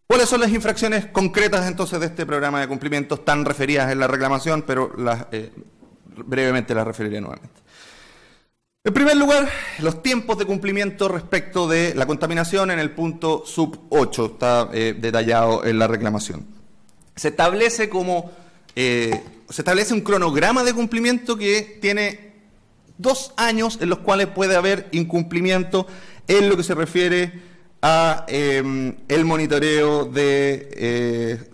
¿Cuáles son las infracciones concretas entonces de este programa de cumplimientos tan referidas en la reclamación, pero brevemente las referiré nuevamente? En primer lugar, los tiempos de cumplimiento respecto de la contaminación en el punto sub 8, está detallado en la reclamación. Se establece un cronograma de cumplimiento que tiene 2 años en los cuales puede haber incumplimiento en lo que se refiere a el monitoreo de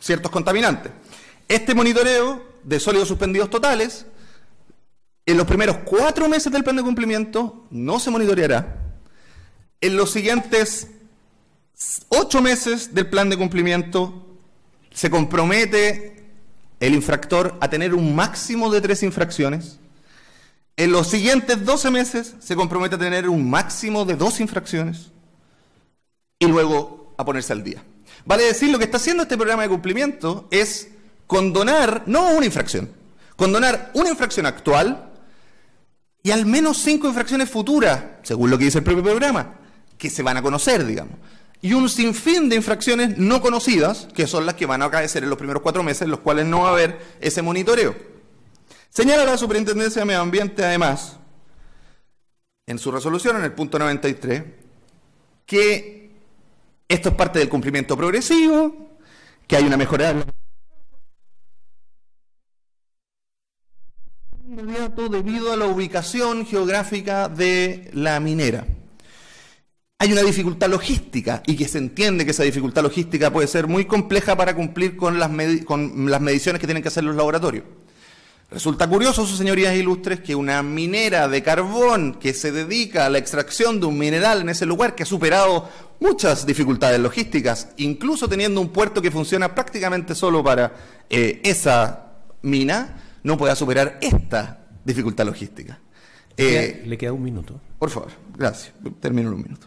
ciertos contaminantes. Este monitoreo de sólidos suspendidos totales, en los primeros 4 meses del plan de cumplimiento no se monitoreará. En los siguientes 8 meses del plan de cumplimiento se compromete el infractor a tener un máximo de 3 infracciones. En los siguientes 12 meses se compromete a tener un máximo de 2 infracciones. Y luego a ponerse al día. Vale decir, lo que está haciendo este programa de cumplimiento es condonar, no una infracción, condonar una infracción actual y al menos 5 infracciones futuras, según lo que dice el propio programa, que se van a conocer, digamos. Y un sinfín de infracciones no conocidas, que son las que van a acaecer en los primeros 4 meses, en los cuales no va a haber ese monitoreo. Señala la Superintendencia de Medio Ambiente, además, en su resolución, en el punto 93, que esto es parte del cumplimiento progresivo, que hay una mejora inmediato debido a la ubicación geográfica de la minera. Hay una dificultad logística y que se entiende que esa dificultad logística puede ser muy compleja para cumplir con las mediciones que tienen que hacer los laboratorios. Resulta curioso, sus señorías ilustres, que una minera de carbón que se dedica a la extracción de un mineral en ese lugar, que ha superado muchas dificultades logísticas, incluso teniendo un puerto que funciona prácticamente solo para esa mina, no pueda superar esta dificultad logística. Le queda 1 minuto. Por favor, gracias. Termino en 1 minuto.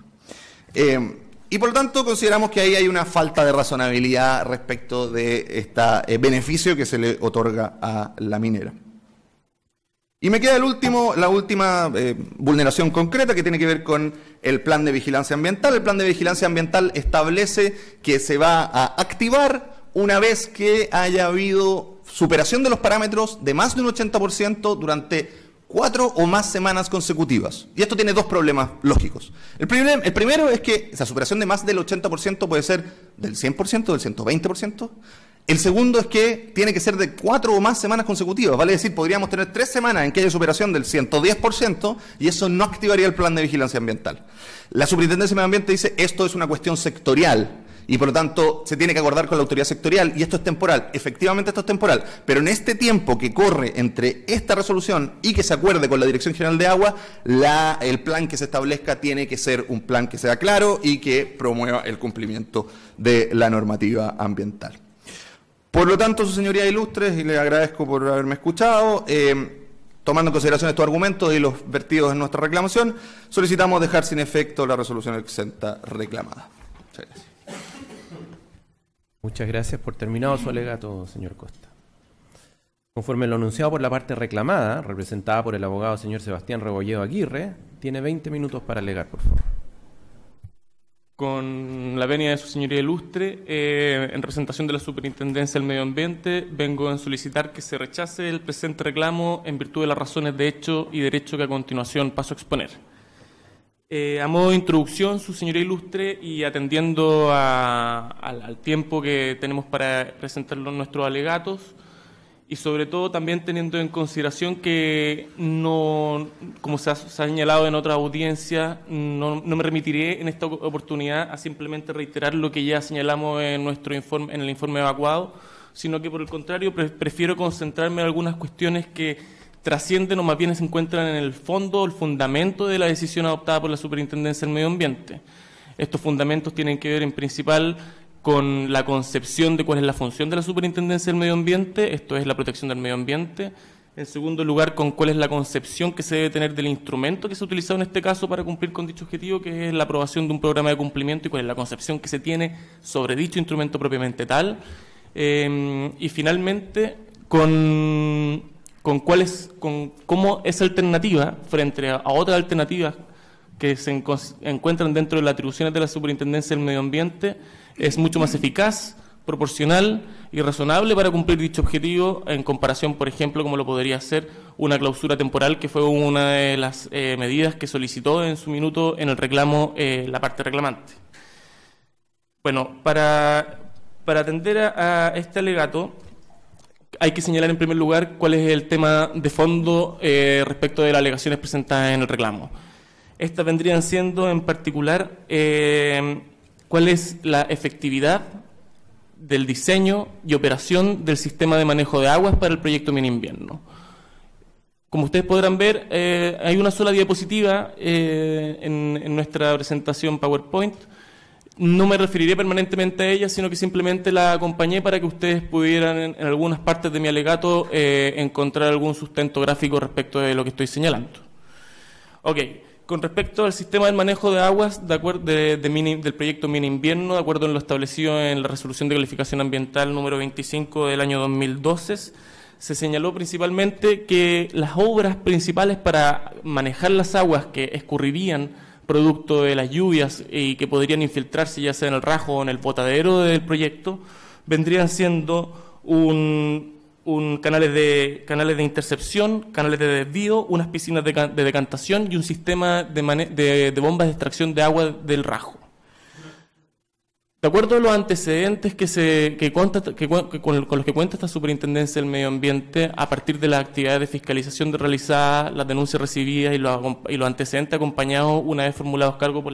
Y por lo tanto consideramos que ahí hay una falta de razonabilidad respecto de este beneficio que se le otorga a la minera. Y me queda la última vulneración concreta que tiene que ver con el plan de vigilancia ambiental. El plan de vigilancia ambiental establece que se va a activar una vez que haya habido superación de los parámetros de más de un 80% durante 4 o más semanas consecutivas. Y esto tiene dos problemas lógicos. El primero es que esa superación de más del 80% puede ser del 100%, del 120%. El segundo es que tiene que ser de 4 o más semanas consecutivas. Vale decir, podríamos tener 3 semanas en que haya superación del 110% y eso no activaría el plan de vigilancia ambiental. La Superintendencia de Medio Ambiente dice esto es una cuestión sectorial y por lo tanto se tiene que acordar con la autoridad sectorial y esto es temporal. Efectivamente esto es temporal, pero en este tiempo que corre entre esta resolución y que se acuerde con la Dirección General de Agua, el plan que se establezca tiene que ser un plan que sea claro y que promueva el cumplimiento de la normativa ambiental. Por lo tanto, sus señorías ilustres, y les agradezco por haberme escuchado, tomando en consideración estos argumentos y los vertidos en nuestra reclamación, solicitamos dejar sin efecto la resolución exenta reclamada. Muchas gracias. Muchas gracias por terminado su alegato, señor Costa. Conforme lo anunciado por la parte reclamada, representada por el abogado señor Sebastián Rebolledo Aguirre, tiene 20 minutos para alegar, por favor. Con la venia de su señoría ilustre, en representación de la Superintendencia del Medio Ambiente, vengo a solicitar que se rechace el presente reclamo en virtud de las razones de hecho y derecho que a continuación paso a exponer. A modo de introducción, su señoría ilustre, y atendiendo al tiempo que tenemos para presentar nuestros alegatos, y sobre todo también teniendo en consideración que no, como se ha señalado en otras audiencias, no me remitiré en esta oportunidad a simplemente reiterar lo que ya señalamos en nuestro informe, en el informe evacuado, sino que por el contrario prefiero concentrarme en algunas cuestiones que trascienden o más bien se encuentran en el fondo, el fundamento de la decisión adoptada por la Superintendencia del Medio Ambiente. Estos fundamentos tienen que ver en principal con la concepción de cuál es la función de la Superintendencia del Medio Ambiente, esto es la protección del medio ambiente. En segundo lugar, con cuál es la concepción que se debe tener del instrumento que se ha utilizado en este caso para cumplir con dicho objetivo, que es la aprobación de un programa de cumplimiento, y cuál es la concepción que se tiene sobre dicho instrumento propiamente tal. Y finalmente, con cómo esa alternativa, frente a otras alternativas que se encuentran dentro de las atribuciones de la Superintendencia del Medio Ambiente, es mucho más eficaz, proporcional y razonable para cumplir dicho objetivo en comparación, por ejemplo, como lo podría ser una clausura temporal, que fue una de las medidas que solicitó en su minuto en el reclamo la parte reclamante. Bueno, para atender a este alegato, hay que señalar en primer lugar cuál es el tema de fondo respecto de las alegaciones presentadas en el reclamo. Estas vendrían siendo en particular cuál es la efectividad del diseño y operación del sistema de manejo de aguas para el proyecto Mini Invierno. Como ustedes podrán ver, hay una sola diapositiva en nuestra presentación PowerPoint. No me referiré permanentemente a ella, sino que simplemente la acompañé para que ustedes pudieran en algunas partes de mi alegato encontrar algún sustento gráfico respecto de lo que estoy señalando. Ok. Con respecto al sistema del manejo de aguas del proyecto Mini Invierno, de acuerdo en lo establecido en la Resolución de Calificación Ambiental número 25 del año 2012, se señaló principalmente que las obras principales para manejar las aguas que escurrirían producto de las lluvias y que podrían infiltrarse ya sea en el rajo o en el botadero del proyecto, vendrían siendo canales de intercepción, canales de desvío, unas piscinas de decantación y un sistema de bombas de extracción de agua del rajo. De acuerdo a los antecedentes con los que cuenta esta Superintendencia del Medio Ambiente, a partir de las actividades de fiscalización realizadas, las denuncias recibidas y los antecedentes acompañados una vez formulados cargos por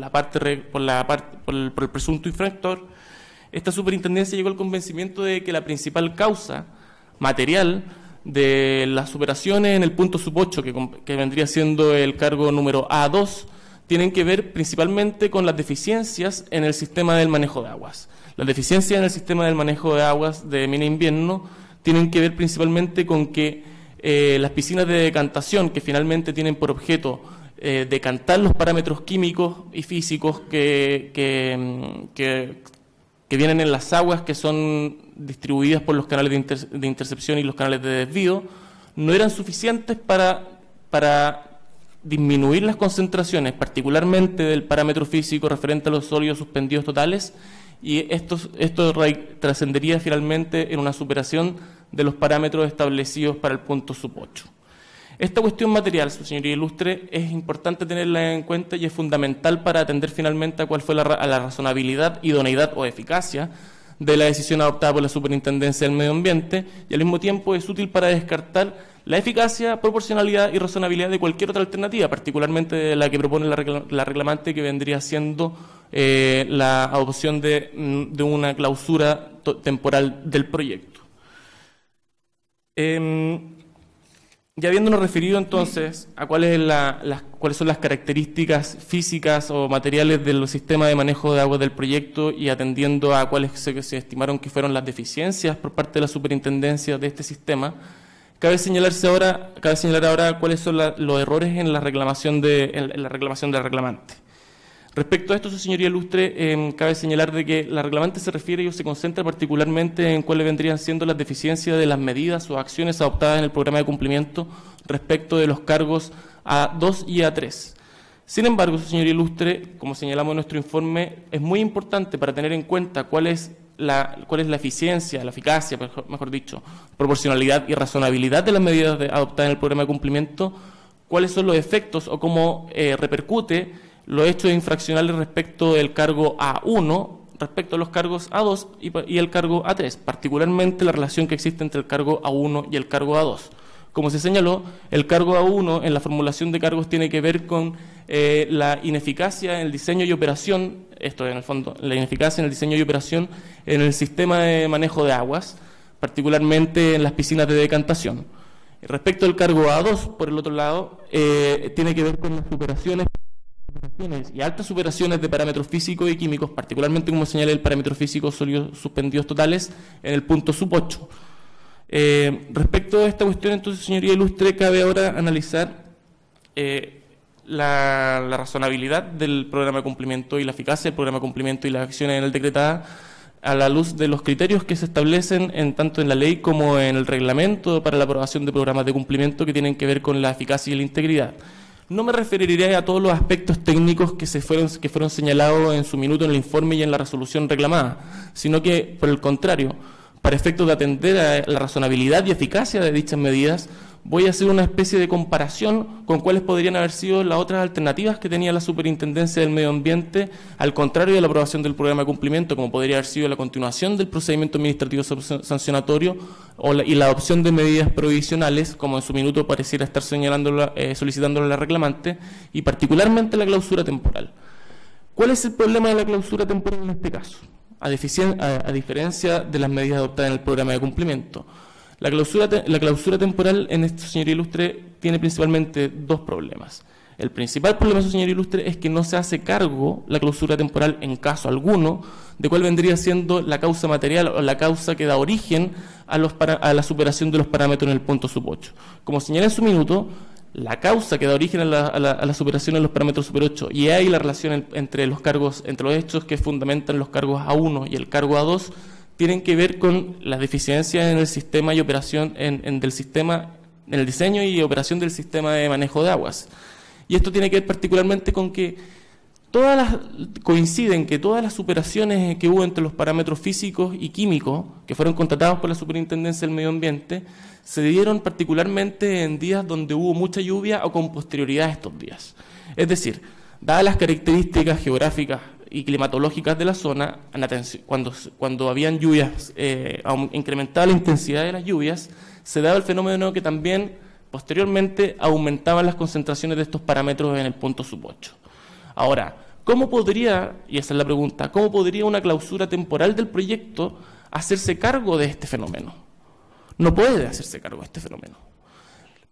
el presunto infractor, esta Superintendencia llegó al convencimiento de que la principal causa material de las superaciones en el punto sub 8, que vendría siendo el cargo número A2, tienen que ver principalmente con las deficiencias en el sistema del manejo de aguas. Las deficiencias en el sistema del manejo de aguas de Mini Invierno tienen que ver principalmente con que las piscinas de decantación, que finalmente tienen por objeto decantar los parámetros químicos y físicos que vienen en las aguas que son distribuidas por los canales de intercepción y los canales de desvío, no eran suficientes para disminuir las concentraciones, particularmente del parámetro físico referente a los sólidos suspendidos totales, y esto trascendería finalmente en una superación de los parámetros establecidos para el punto sub 8. Esta cuestión material, su señoría ilustre, es importante tenerla en cuenta y es fundamental para atender finalmente a cuál fue la razonabilidad, idoneidad o eficacia de la decisión adoptada por la Superintendencia del Medio Ambiente, y al mismo tiempo es útil para descartar la eficacia, proporcionalidad y razonabilidad de cualquier otra alternativa, particularmente de la que propone la reclamante, que vendría siendo la adopción de una clausura temporal del proyecto. Ya habiéndonos referido entonces a cuáles son las características físicas o materiales del sistema de manejo de agua del proyecto y atendiendo a cuáles se estimaron que fueron las deficiencias por parte de la superintendencia de este sistema, cabe señalar ahora cuáles son los errores en la reclamación de la reclamante. Respecto a esto, su señoría ilustre, cabe señalar de que la reclamante se refiere o se concentra particularmente en cuáles vendrían siendo las deficiencias de las medidas o acciones adoptadas en el programa de cumplimiento respecto de los cargos A2 y A3. Sin embargo, su señoría ilustre, como señalamos en nuestro informe, es muy importante para tener en cuenta cuál es la eficiencia, la eficacia, mejor dicho, proporcionalidad y razonabilidad de las medidas adoptadas en el programa de cumplimiento, cuáles son los efectos o cómo repercute los hechos infraccionales respecto del cargo A1, respecto a los cargos A2 y el cargo A3, particularmente la relación que existe entre el cargo A1 y el cargo A2. Como se señaló, el cargo A1 en la formulación de cargos tiene que ver con la ineficacia en el diseño y operación, esto en el fondo, la ineficacia en el diseño y operación en el sistema de manejo de aguas, particularmente en las piscinas de decantación. Respecto al cargo A2, por el otro lado, tiene que ver con las superaciones y altas superaciones de parámetros físicos y químicos, particularmente, como señala, el parámetro físico sólidos suspendidos totales en el punto sub 8. Respecto a esta cuestión, entonces, señoría ilustre, cabe ahora analizar la razonabilidad del programa de cumplimiento y la eficacia del programa de cumplimiento y las acciones en el decretada a la luz de los criterios que se establecen tanto en la ley como en el reglamento para la aprobación de programas de cumplimiento que tienen que ver con la eficacia y la integridad. No me referiré a todos los aspectos técnicos que fueron señalados en su minuto en el informe y en la resolución reclamada, sino que, por el contrario, para efectos de atender a la razonabilidad y eficacia de dichas medidas, voy a hacer una especie de comparación con cuáles podrían haber sido las otras alternativas que tenía la Superintendencia del Medio Ambiente, al contrario de la aprobación del programa de cumplimiento, como podría haber sido la continuación del procedimiento administrativo sancionatorio y la adopción de medidas provisionales, como en su minuto pareciera estar solicitándolo la reclamante, y particularmente la clausura temporal. ¿Cuál es el problema de la clausura temporal en este caso? A diferencia de las medidas adoptadas en el programa de cumplimiento, la clausura temporal en esto, señor ilustre, tiene principalmente dos problemas. El principal problema, señor ilustre, es que no se hace cargo la clausura temporal en caso alguno de cuál vendría siendo la causa material o la causa que da origen a la superación de los parámetros en el punto sub 8. Como señalé en su minuto, la causa que da origen a la superación de los parámetros super 8 y ahí la relación entre los hechos que fundamentan los cargos A1 y el cargo A2 tienen que ver con las deficiencias en el sistema y operación en el diseño y operación del sistema de manejo de aguas. Y esto tiene que ver particularmente con que coinciden que todas las superaciones que hubo entre los parámetros físicos y químicos que fueron contratados por la Superintendencia del Medio Ambiente se dieron particularmente en días donde hubo mucha lluvia o con posterioridad a estos días. Es decir, dadas las características geográficas y climatológicas de la zona, cuando habían lluvias, incrementaba la intensidad de las lluvias, se daba el fenómeno que también posteriormente aumentaban las concentraciones de estos parámetros en el punto sub 8. Ahora, ¿cómo podría, y esa es la pregunta, cómo podría una clausura temporal del proyecto hacerse cargo de este fenómeno? No puede hacerse cargo de este fenómeno.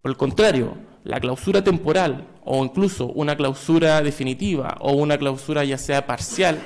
Por el contrario, la clausura temporal o incluso una clausura definitiva o una clausura ya sea parcial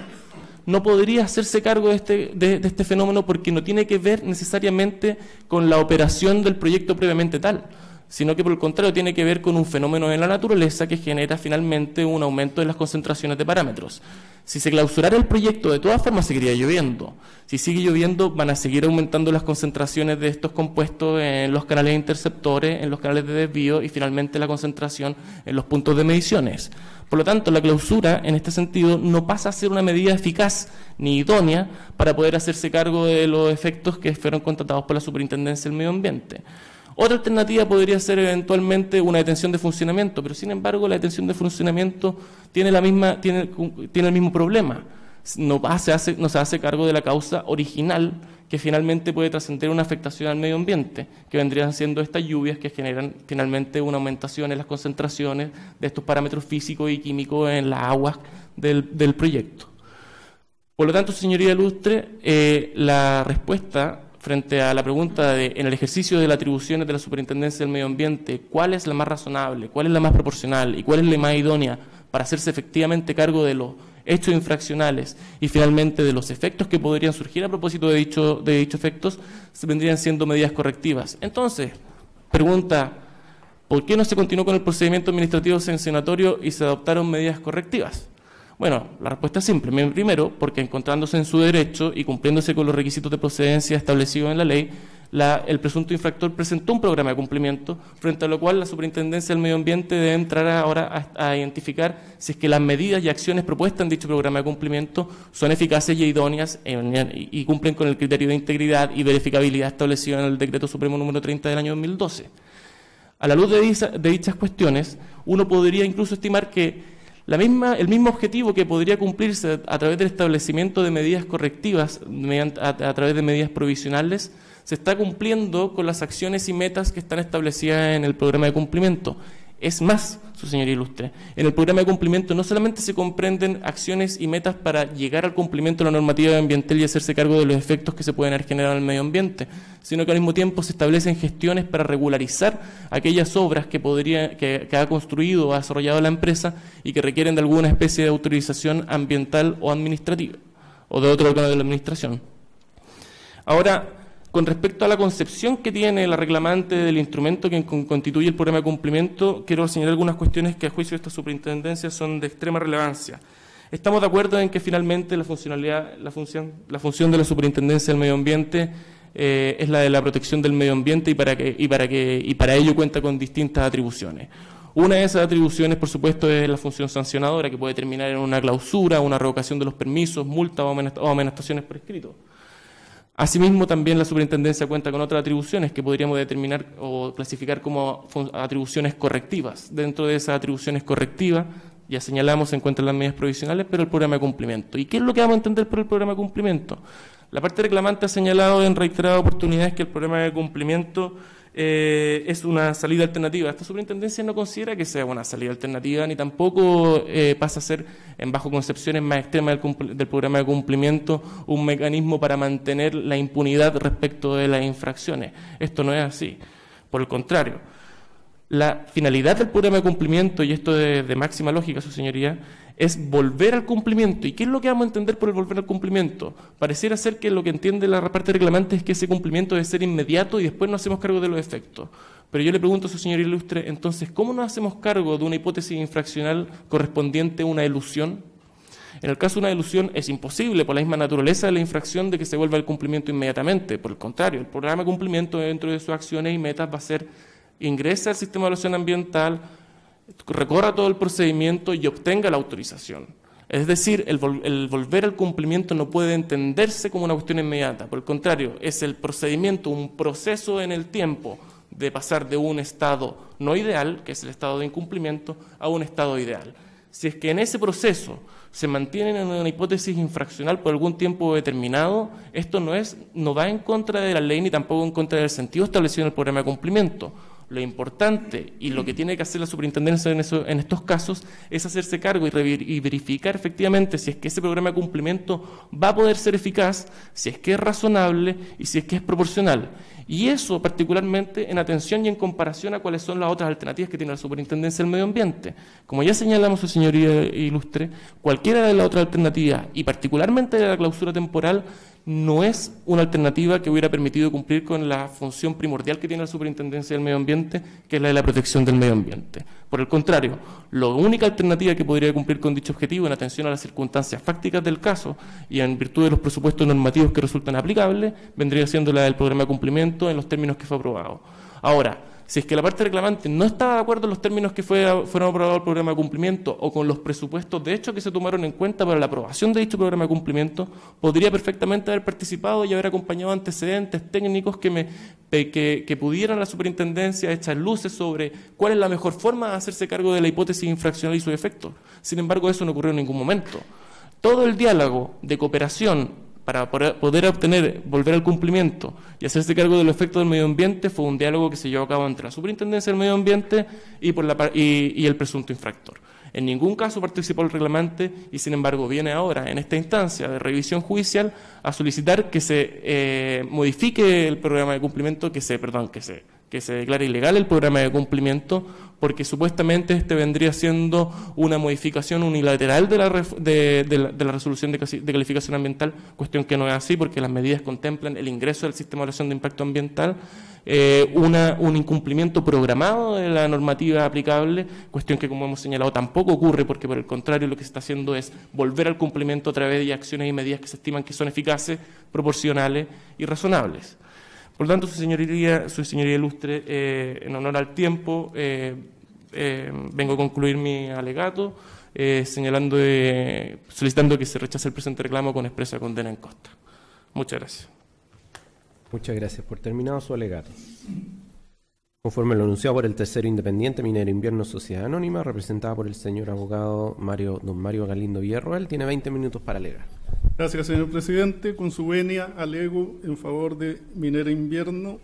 no podría hacerse cargo de este fenómeno porque no tiene que ver necesariamente con la operación del proyecto previamente tal, sino que por el contrario tiene que ver con un fenómeno en la naturaleza que genera finalmente un aumento de las concentraciones de parámetros. Si se clausurara el proyecto, de todas formas seguiría lloviendo. Si sigue lloviendo, van a seguir aumentando las concentraciones de estos compuestos en los canales interceptores, en los canales de desvío y finalmente la concentración en los puntos de mediciones. Por lo tanto, la clausura, en este sentido, no pasa a ser una medida eficaz ni idónea para poder hacerse cargo de los efectos que fueron contratados por la Superintendencia del Medio Ambiente. Otra alternativa podría ser eventualmente una detención de funcionamiento, pero sin embargo la detención de funcionamiento tiene el mismo problema. No se hace cargo de la causa original que finalmente puede trascender una afectación al medio ambiente, que vendrían siendo estas lluvias que generan finalmente una aumentación en las concentraciones de estos parámetros físicos y químicos en las aguas del proyecto. Por lo tanto, señoría ilustre, la respuesta frente a la pregunta en el ejercicio de las atribuciones de la Superintendencia del Medio Ambiente, ¿cuál es la más razonable, cuál es la más proporcional y cuál es la más idónea para hacerse efectivamente cargo de los hechos infraccionales y finalmente de los efectos que podrían surgir a propósito de dichos efectos, vendrían siendo medidas correctivas? Entonces, pregunta, ¿por qué no se continuó con el procedimiento administrativo sancionatorio y se adoptaron medidas correctivas? Bueno, la respuesta es simple. Primero, porque encontrándose en su derecho y cumpliéndose con los requisitos de procedencia establecidos en la ley, el presunto infractor presentó un programa de cumplimiento, frente a lo cual la Superintendencia del Medio Ambiente debe entrar ahora a identificar si es que las medidas y acciones propuestas en dicho programa de cumplimiento son eficaces y idóneas y cumplen con el criterio de integridad y verificabilidad establecido en el Decreto Supremo número 30 del año 2012. A la luz de dichas cuestiones, uno podría incluso estimar que el mismo objetivo que podría cumplirse a través del establecimiento de medidas correctivas a través de medidas provisionales se está cumpliendo con las acciones y metas que están establecidas en el programa de cumplimiento. Es más, su señoría ilustre, en el programa de cumplimiento no solamente se comprenden acciones y metas para llegar al cumplimiento de la normativa ambiental y hacerse cargo de los efectos que se pueden haber generado en el medio ambiente, sino que al mismo tiempo se establecen gestiones para regularizar aquellas obras que ha construido o ha desarrollado la empresa y que requieren de alguna especie de autorización ambiental o administrativa o de otro órgano de la administración. Ahora, con respecto a la concepción que tiene la reclamante del instrumento que constituye el programa de cumplimiento, quiero señalar algunas cuestiones que a juicio de esta superintendencia son de extrema relevancia. Estamos de acuerdo en que finalmente la función de la Superintendencia del Medio Ambiente es la de la protección del medio ambiente y para ello cuenta con distintas atribuciones. Una de esas atribuciones, por supuesto, es la función sancionadora, que puede terminar en una clausura, una revocación de los permisos, multas o amonestaciones por escrito. Asimismo, también la Superintendencia cuenta con otras atribuciones que podríamos determinar o clasificar como atribuciones correctivas. Dentro de esas atribuciones correctivas, ya señalamos, se encuentran las medidas provisionales, pero el programa de cumplimiento. ¿Y qué es lo que vamos a entender por el programa de cumplimiento? La parte reclamante ha señalado en reiteradas oportunidades que el programa de cumplimiento es una salida alternativa. Esta superintendencia no considera que sea una salida alternativa, ni tampoco pasa a ser, en bajo concepciones más extremas del programa de cumplimiento, un mecanismo para mantener la impunidad respecto de las infracciones. Esto no es así. Por el contrario, la finalidad del programa de cumplimiento, y esto de máxima lógica, su señoría, es volver al cumplimiento. ¿Y qué es lo que vamos a entender por el volver al cumplimiento? Pareciera ser que lo que entiende la parte reclamante es que ese cumplimiento debe ser inmediato y después nos hacemos cargo de los efectos. Pero yo le pregunto a su señoría ilustre, entonces, ¿cómo nos hacemos cargo de una hipótesis infraccional correspondiente a una elusión? En el caso de una elusión es imposible por la misma naturaleza de la infracción de que se vuelva al cumplimiento inmediatamente. Por el contrario, el programa de cumplimiento dentro de sus acciones y metas va a ser ingresa al sistema de evaluación ambiental, recorra todo el procedimiento y obtenga la autorización. Es decir, el volver al cumplimiento no puede entenderse como una cuestión inmediata. Por el contrario, es el procedimiento, un proceso en el tiempo de pasar de un estado no ideal, que es el estado de incumplimiento, a un estado ideal. Si es que en ese proceso se mantiene en una hipótesis infraccional por algún tiempo determinado, esto no va en contra de la ley ni tampoco en contra del sentido establecido en el programa de cumplimiento. Lo importante y lo que tiene que hacer la superintendencia en estos casos es hacerse cargo y verificar efectivamente si es que ese programa de cumplimiento va a poder ser eficaz, si es que es razonable y si es que es proporcional. Y eso particularmente en atención y en comparación a cuáles son las otras alternativas que tiene la Superintendencia del Medio Ambiente. Como ya señalamos, su señoría ilustre, cualquiera de las otras alternativas y particularmente de la clausura temporal no es una alternativa que hubiera permitido cumplir con la función primordial que tiene la Superintendencia del Medio Ambiente, que es la de la protección del medio ambiente. Por el contrario, la única alternativa que podría cumplir con dicho objetivo en atención a las circunstancias fácticas del caso y en virtud de los presupuestos normativos que resultan aplicables, vendría siendo la del programa de cumplimiento en los términos que fue aprobado. Ahora, si es que la parte reclamante no estaba de acuerdo en los términos que fueron aprobados el programa de cumplimiento o con los presupuestos de hecho que se tomaron en cuenta para la aprobación de dicho programa de cumplimiento, podría perfectamente haber participado y haber acompañado antecedentes técnicos que pudieran a la superintendencia echar luces sobre cuál es la mejor forma de hacerse cargo de la hipótesis infraccional y sus efectos. Sin embargo, eso no ocurrió en ningún momento. Todo el diálogo de cooperación para poder obtener, volver al cumplimiento y hacerse cargo de los efectos del medio ambiente fue un diálogo que se llevó a cabo entre la Superintendencia del Medio Ambiente y el presunto infractor. En ningún caso participó el reclamante y, sin embargo, viene ahora, en esta instancia de revisión judicial, a solicitar que se modifique el programa de cumplimiento, que se declare ilegal el programa de cumplimiento, porque supuestamente este vendría siendo una modificación unilateral de la resolución de calificación ambiental, cuestión que no es así, porque las medidas contemplan el ingreso del sistema de evaluación de impacto ambiental, un incumplimiento programado de la normativa aplicable, cuestión que, como hemos señalado, tampoco ocurre, porque por el contrario lo que se está haciendo es volver al cumplimiento a través de acciones y medidas que se estiman que son eficaces, proporcionales y razonables. Por lo tanto, su señoría ilustre, en honor al tiempo, vengo a concluir mi alegato, solicitando que se rechace el presente reclamo con expresa condena en costa. Muchas gracias. Muchas gracias. Por terminado su alegato. Conforme lo anunciado por el tercero independiente Minera Invierno Sociedad Anónima, representada por el señor abogado don Mario Galindo Villarroel, tiene 20 minutos para alegar. Gracias, señor presidente. Con su venia, alego en favor de Minera Invierno,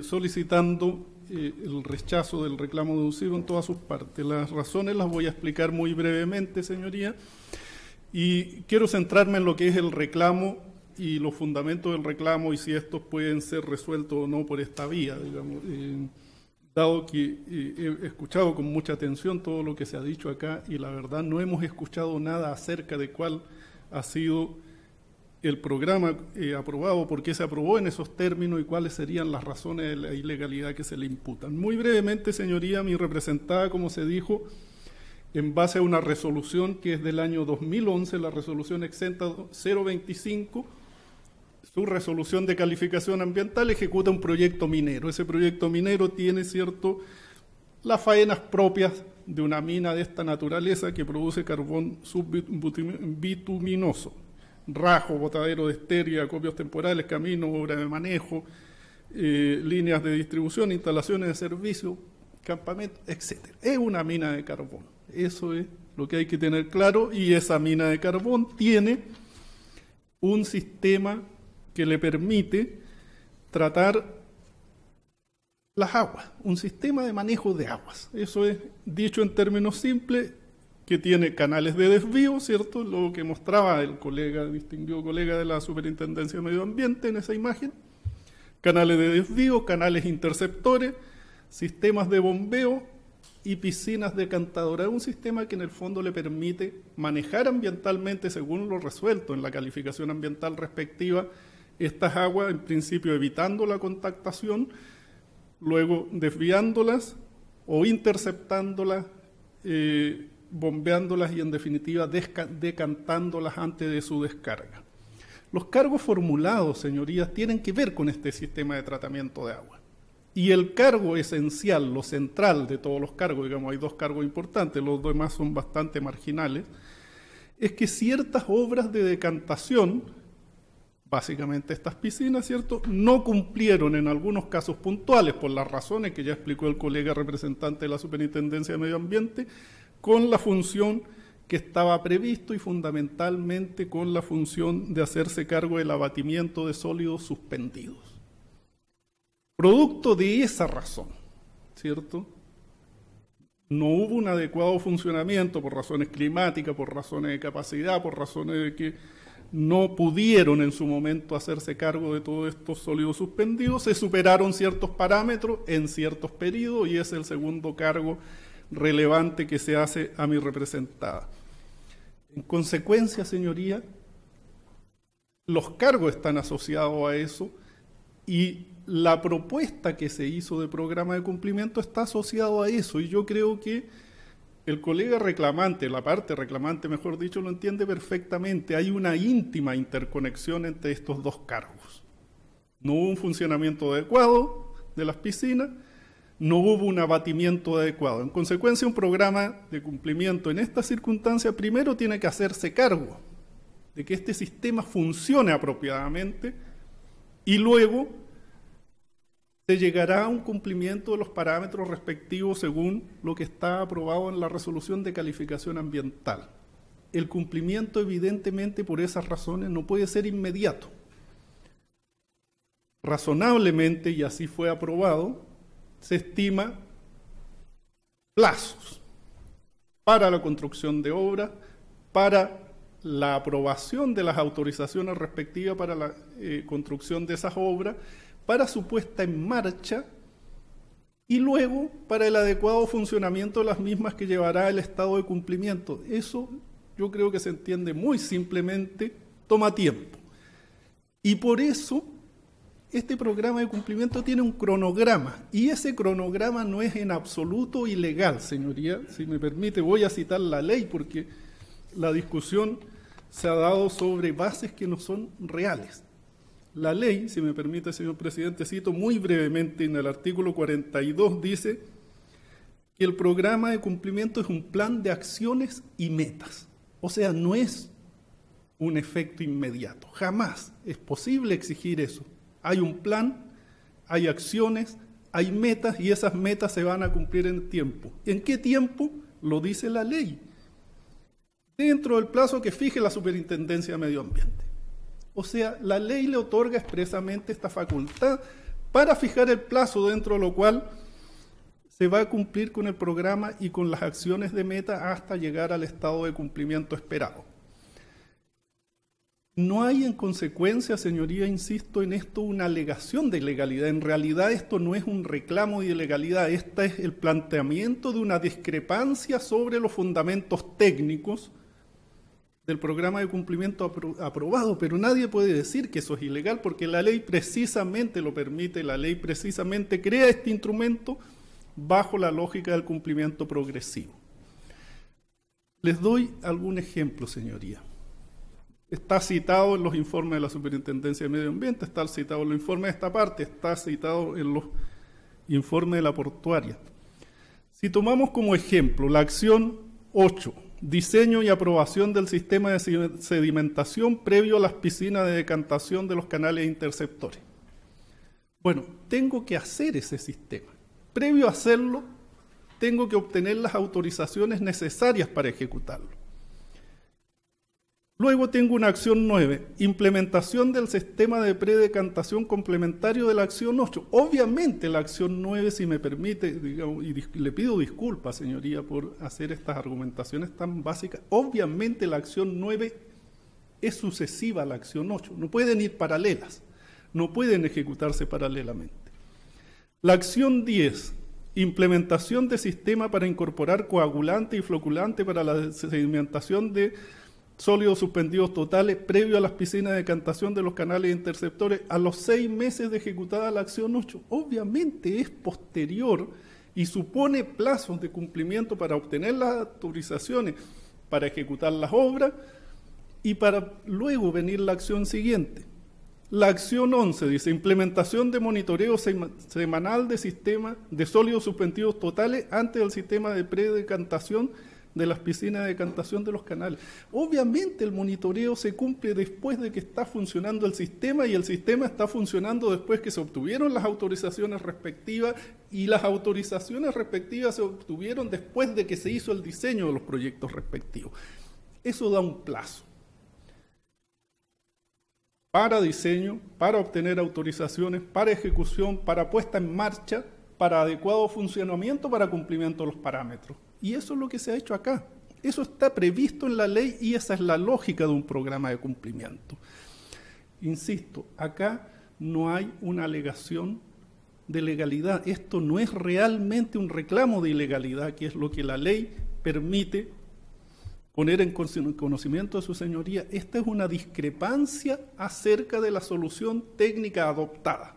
solicitando el rechazo del reclamo deducido en todas sus partes. Las razones las voy a explicar muy brevemente, señoría, y quiero centrarme en lo que es el reclamo y los fundamentos del reclamo y si estos pueden ser resueltos o no por esta vía, digamos. Dado que he escuchado con mucha atención todo lo que se ha dicho acá y la verdad no hemos escuchado nada acerca de cuál ha sido el programa aprobado, por qué se aprobó en esos términos y cuáles serían las razones de la ilegalidad que se le imputan. Muy brevemente, señoría, mi representada, como se dijo, en base a una resolución que es del año 2011, la resolución exenta 025, su resolución de calificación ambiental ejecuta un proyecto minero. Ese proyecto minero tiene, las faenas propias de una mina de esta naturaleza que produce carbón subbituminoso, rajo, botadero de esteria, acopios temporales, caminos, obra de manejo, líneas de distribución, instalaciones de servicio, campamentos, etc. Es una mina de carbón. Eso es lo que hay que tener claro, y esa mina de carbón tiene un sistema que le permite tratar las aguas, un sistema de manejo de aguas. Eso es, dicho en términos simples, que tiene canales de desvío, ¿cierto? Lo que mostraba el distinguido colega de la Superintendencia de Medio Ambiente en esa imagen. Canales de desvío, canales interceptores, sistemas de bombeo y piscinas decantadoras. Un sistema que en el fondo le permite manejar ambientalmente, según lo resuelto en la calificación ambiental respectiva, estas aguas, en principio evitando la contactación, luego desviándolas o interceptándolas, bombeándolas y en definitiva decantándolas antes de su descarga. Los cargos formulados, señorías, tienen que ver con este sistema de tratamiento de agua. Y el cargo esencial, lo central de todos los cargos, digamos, hay dos cargos importantes, los demás son bastante marginales, es que ciertas obras de decantación, básicamente estas piscinas, ¿cierto?, no cumplieron en algunos casos puntuales, por las razones que ya explicó el colega representante de la Superintendencia de Medio Ambiente, con la función que estaba previsto y fundamentalmente con la función de hacerse cargo del abatimiento de sólidos suspendidos. Producto de esa razón, ¿cierto?, no hubo un adecuado funcionamiento por razones climáticas, por razones de capacidad, por razones de que no pudieron en su momento hacerse cargo de todos estos sólidos suspendidos, se superaron ciertos parámetros en ciertos periodos y es el segundo cargo relevante que se hace a mi representada. En consecuencia, señoría, los cargos están asociados a eso y la propuesta que se hizo de programa de cumplimiento está asociado a eso, y yo creo que el colega reclamante, la parte reclamante, mejor dicho, lo entiende perfectamente. Hay una íntima interconexión entre estos dos cargos. No hubo un funcionamiento adecuado de las piscinas, no hubo un abatimiento adecuado. En consecuencia, un programa de cumplimiento en esta circunstancia primero tiene que hacerse cargo de que este sistema funcione apropiadamente y luego se llegará a un cumplimiento de los parámetros respectivos según lo que está aprobado en la resolución de calificación ambiental. El cumplimiento, evidentemente, por esas razones no puede ser inmediato. Razonablemente, y así fue aprobado, se estima plazos para la construcción de obras, para la aprobación de las autorizaciones respectivas para la construcción de esas obras, para su puesta en marcha y luego para el adecuado funcionamiento de las mismas que llevará el estado de cumplimiento. Eso yo creo que se entiende muy simplemente, toma tiempo. Y por eso este programa de cumplimiento tiene un cronograma, y ese cronograma no es en absoluto ilegal, señoría. Si me permite, voy a citar la ley porque la discusión se ha dado sobre bases que no son reales. La ley, si me permite, señor presidente, cito muy brevemente en el artículo 42, dice que el programa de cumplimiento es un plan de acciones y metas. O sea, no es un efecto inmediato. Jamás es posible exigir eso. Hay un plan, hay acciones, hay metas y esas metas se van a cumplir en tiempo. ¿En qué tiempo? Lo dice la ley. Dentro del plazo que fije la Superintendencia de Medio Ambiente. O sea, la ley le otorga expresamente esta facultad para fijar el plazo dentro de lo cual se va a cumplir con el programa y con las acciones de meta hasta llegar al estado de cumplimiento esperado. No hay en consecuencia, señoría, insisto en esto, una alegación de ilegalidad. En realidad esto no es un reclamo de ilegalidad, este es el planteamiento de una discrepancia sobre los fundamentos técnicos del programa de cumplimiento aprobado, pero nadie puede decir que eso es ilegal porque la ley precisamente lo permite, la ley precisamente crea este instrumento bajo la lógica del cumplimiento progresivo. Les doy algún ejemplo, señoría. Está citado en los informes de la Superintendencia de Medio Ambiente, está citado en los informes de esta parte, está citado en los informes de la portuaria. Si tomamos como ejemplo la acción 8, diseño y aprobación del sistema de sedimentación previo a las piscinas de decantación de los canales interceptores. Bueno, tengo que hacer ese sistema. Previo a hacerlo, tengo que obtener las autorizaciones necesarias para ejecutarlo. Luego tengo una acción 9, implementación del sistema de predecantación complementario de la acción 8. Obviamente la acción 9, si me permite, digamos, y le pido disculpas, señoría, por hacer estas argumentaciones tan básicas, obviamente la acción 9 es sucesiva a la acción 8, no pueden ir paralelas, no pueden ejecutarse paralelamente. La acción 10, implementación de sistema para incorporar coagulante y floculante para la sedimentación de sólidos suspendidos totales previo a las piscinas de decantación de los canales interceptores a los 6 meses de ejecutada la acción 8. Obviamente es posterior y supone plazos de cumplimiento para obtener las autorizaciones, para ejecutar las obras y para luego venir la acción siguiente. La acción 11 dice implementación de monitoreo semanal de sistema de sólidos suspendidos totales antes del sistema de predecantación de las piscinas de decantación de los canales. Obviamente el monitoreo se cumple después de que está funcionando el sistema y el sistema está funcionando después que se obtuvieron las autorizaciones respectivas y las autorizaciones respectivas se obtuvieron después de que se hizo el diseño de los proyectos respectivos. Eso da un plazo para diseño, para obtener autorizaciones, para ejecución, para puesta en marcha, para adecuado funcionamiento, para cumplimiento de los parámetros. Y eso es lo que se ha hecho acá. Eso está previsto en la ley y esa es la lógica de un programa de cumplimiento. Insisto, acá no hay una alegación de legalidad. Esto no es realmente un reclamo de ilegalidad, que es lo que la ley permite poner en conocimiento de su señoría, esta es una discrepancia acerca de la solución técnica adoptada,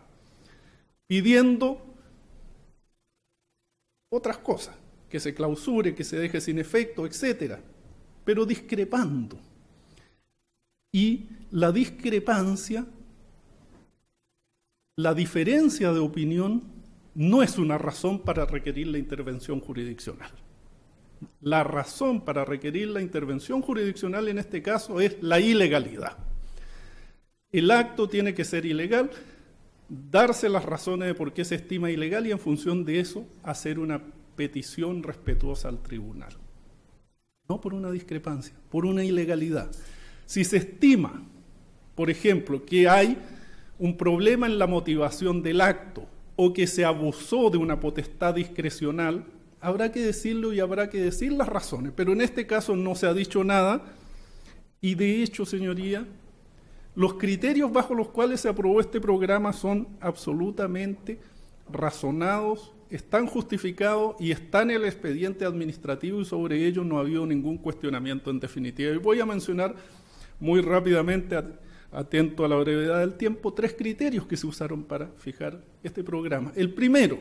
pidiendo otras cosas, que se clausure, que se deje sin efecto, etcétera, pero discrepando. Y la discrepancia, la diferencia de opinión, no es una razón para requerir la intervención jurisdiccional. La razón para requerir la intervención jurisdiccional en este caso es la ilegalidad. El acto tiene que ser ilegal, darse las razones de por qué se estima ilegal y en función de eso hacer una petición respetuosa al tribunal. No por una discrepancia, por una ilegalidad. Si se estima, por ejemplo, que hay un problema en la motivación del acto o que se abusó de una potestad discrecional, habrá que decirlo y habrá que decir las razones, pero en este caso no se ha dicho nada y de hecho, señoría, los criterios bajo los cuales se aprobó este programa son absolutamente razonados, están justificados y están en el expediente administrativo y sobre ello no ha habido ningún cuestionamiento en definitiva. Y voy a mencionar muy rápidamente, atento a la brevedad del tiempo, 3 criterios que se usaron para fijar este programa. El primero,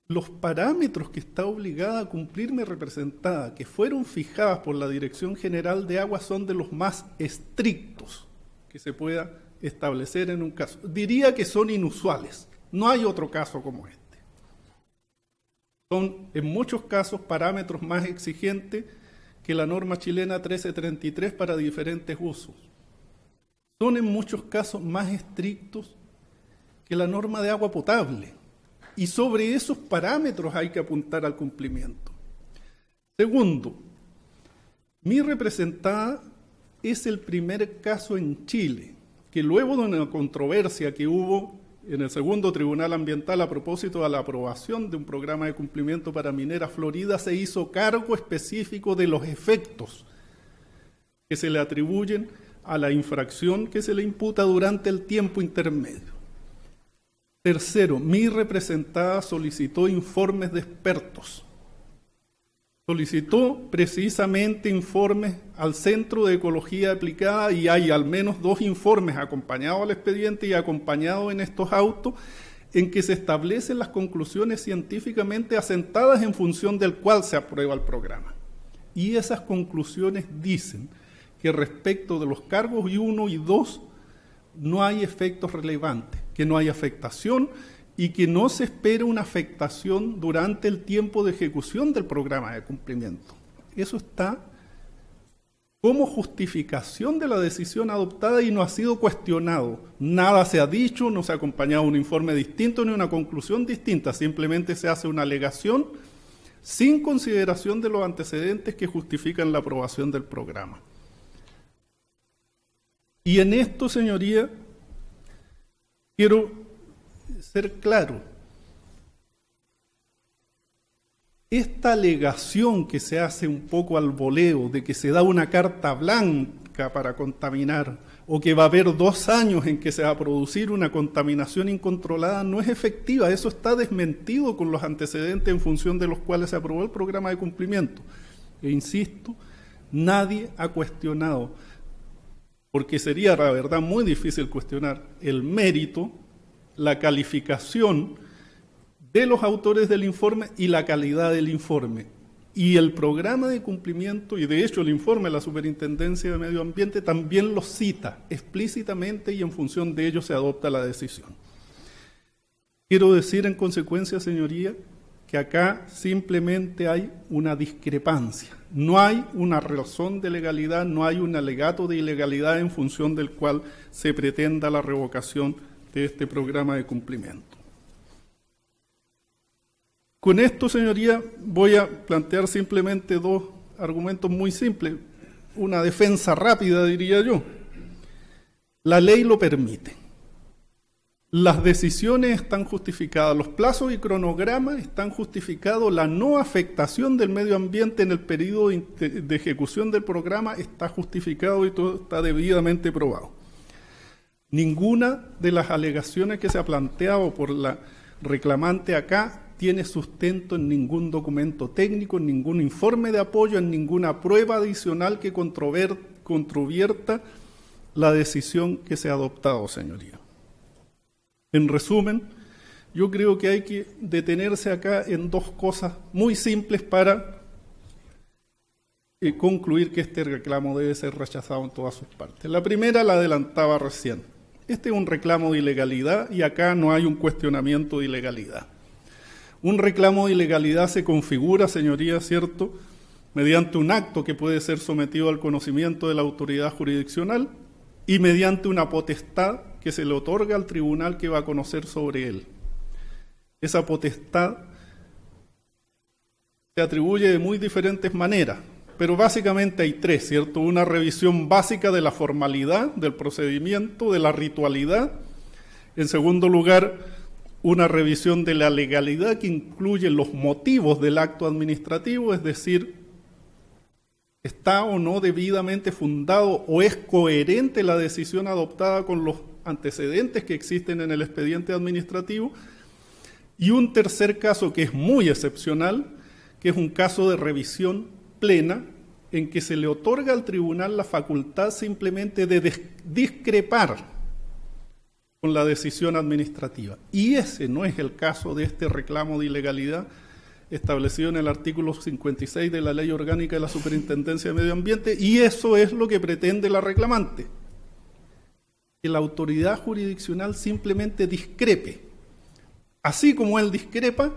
los parámetros que está obligada a cumplir mi representada, que fueron fijadas por la Dirección General de Aguas, son de los más estrictos que se pueda establecer en un caso. Diría que son inusuales, no hay otro caso como este. Son en muchos casos parámetros más exigentes que la norma chilena 1333 para diferentes usos. Son en muchos casos más estrictos que la norma de agua potable. Y sobre esos parámetros hay que apuntar al cumplimiento. Segundo, mi representada es el primer caso en Chile que luego de una controversia que hubo en el segundo Tribunal Ambiental a propósito de la aprobación de un programa de cumplimiento para Minera Florida, se hizo cargo específico de los efectos que se le atribuyen a la infracción que se le imputa durante el tiempo intermedio. Tercero, mi representada solicitó informes de expertos. Solicitó precisamente informes al Centro de Ecología Aplicada y hay al menos 2 informes acompañados al expediente y acompañados en estos autos en que se establecen las conclusiones científicamente asentadas en función del cual se aprueba el programa. Y esas conclusiones dicen que respecto de los cargos 1 y 2 no hay efectos relevantes, que no hay afectación y que no se espera una afectación durante el tiempo de ejecución del programa de cumplimiento. Eso está como justificación de la decisión adoptada y no ha sido cuestionado. Nada se ha dicho, no se ha acompañado un informe distinto ni una conclusión distinta, simplemente se hace una alegación sin consideración de los antecedentes que justifican la aprobación del programa. Y en esto, señoría, quiero ser claro. Esta alegación que se hace un poco al voleo de que se da una carta blanca para contaminar o que va a haber 2 años en que se va a producir una contaminación incontrolada no es efectiva. Eso está desmentido con los antecedentes en función de los cuales se aprobó el programa de cumplimiento. E insisto, nadie ha cuestionado, porque sería la verdad muy difícil cuestionar el mérito, la calificación de los autores del informe y la calidad del informe. Y el programa de cumplimiento, y de hecho el informe de la Superintendencia de Medio Ambiente también lo cita explícitamente y en función de ello se adopta la decisión. Quiero decir en consecuencia, señoría, que acá simplemente hay una discrepancia. No hay una razón de legalidad, no hay un alegato de ilegalidad en función del cual se pretenda la revocación de este programa de cumplimiento. Con esto, señoría, voy a plantear simplemente 2 argumentos muy simples, una defensa rápida, diría yo. La ley lo permite. Las decisiones están justificadas, los plazos y cronogramas están justificados, la no afectación del medio ambiente en el periodo de ejecución del programa está justificado y todo está debidamente probado. Ninguna de las alegaciones que se ha planteado por la reclamante acá tiene sustento en ningún documento técnico, en ningún informe de apoyo, en ninguna prueba adicional que controvierta la decisión que se ha adoptado, señoría. En resumen, yo creo que hay que detenerse acá en dos cosas muy simples para concluir que este reclamo debe ser rechazado en todas sus partes. La primera la adelantaba recién. Este es un reclamo de ilegalidad y acá no hay un cuestionamiento de ilegalidad. Un reclamo de ilegalidad se configura, señoría, ¿cierto?, mediante un acto que puede ser sometido al conocimiento de la autoridad jurisdiccional y mediante una potestad que se le otorga al tribunal que va a conocer sobre él. Esa potestad se atribuye de muy diferentes maneras, pero básicamente hay tres, ¿cierto? Una revisión básica de la formalidad del procedimiento, de la ritualidad. En segundo lugar, una revisión de la legalidad que incluye los motivos del acto administrativo, es decir, ¿está o no debidamente fundado o es coherente la decisión adoptada con los antecedentes que existen en el expediente administrativo? Y un tercer caso que es muy excepcional, que es un caso de revisión plena, en que se le otorga al tribunal la facultad simplemente de discrepar con la decisión administrativa. Y ese no es el caso de este reclamo de ilegalidad establecido en el artículo 56 de la Ley Orgánica de la Superintendencia de Medio Ambiente, y eso es lo que pretende la reclamante, que la autoridad jurisdiccional simplemente discrepe. Así como él discrepa,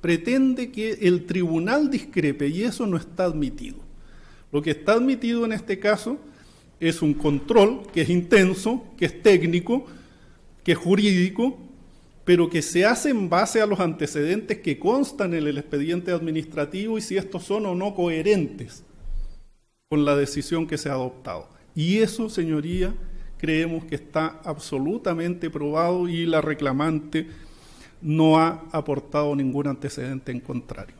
pretende que el tribunal discrepe, y eso no está admitido. Lo que está admitido en este caso es un control que es intenso, que es técnico, que es jurídico, pero que se hace en base a los antecedentes que constan en el expediente administrativo y si estos son o no coherentes con la decisión que se ha adoptado. Y eso, señoría, creemos que está absolutamente probado y la reclamante no ha aportado ningún antecedente en contrario.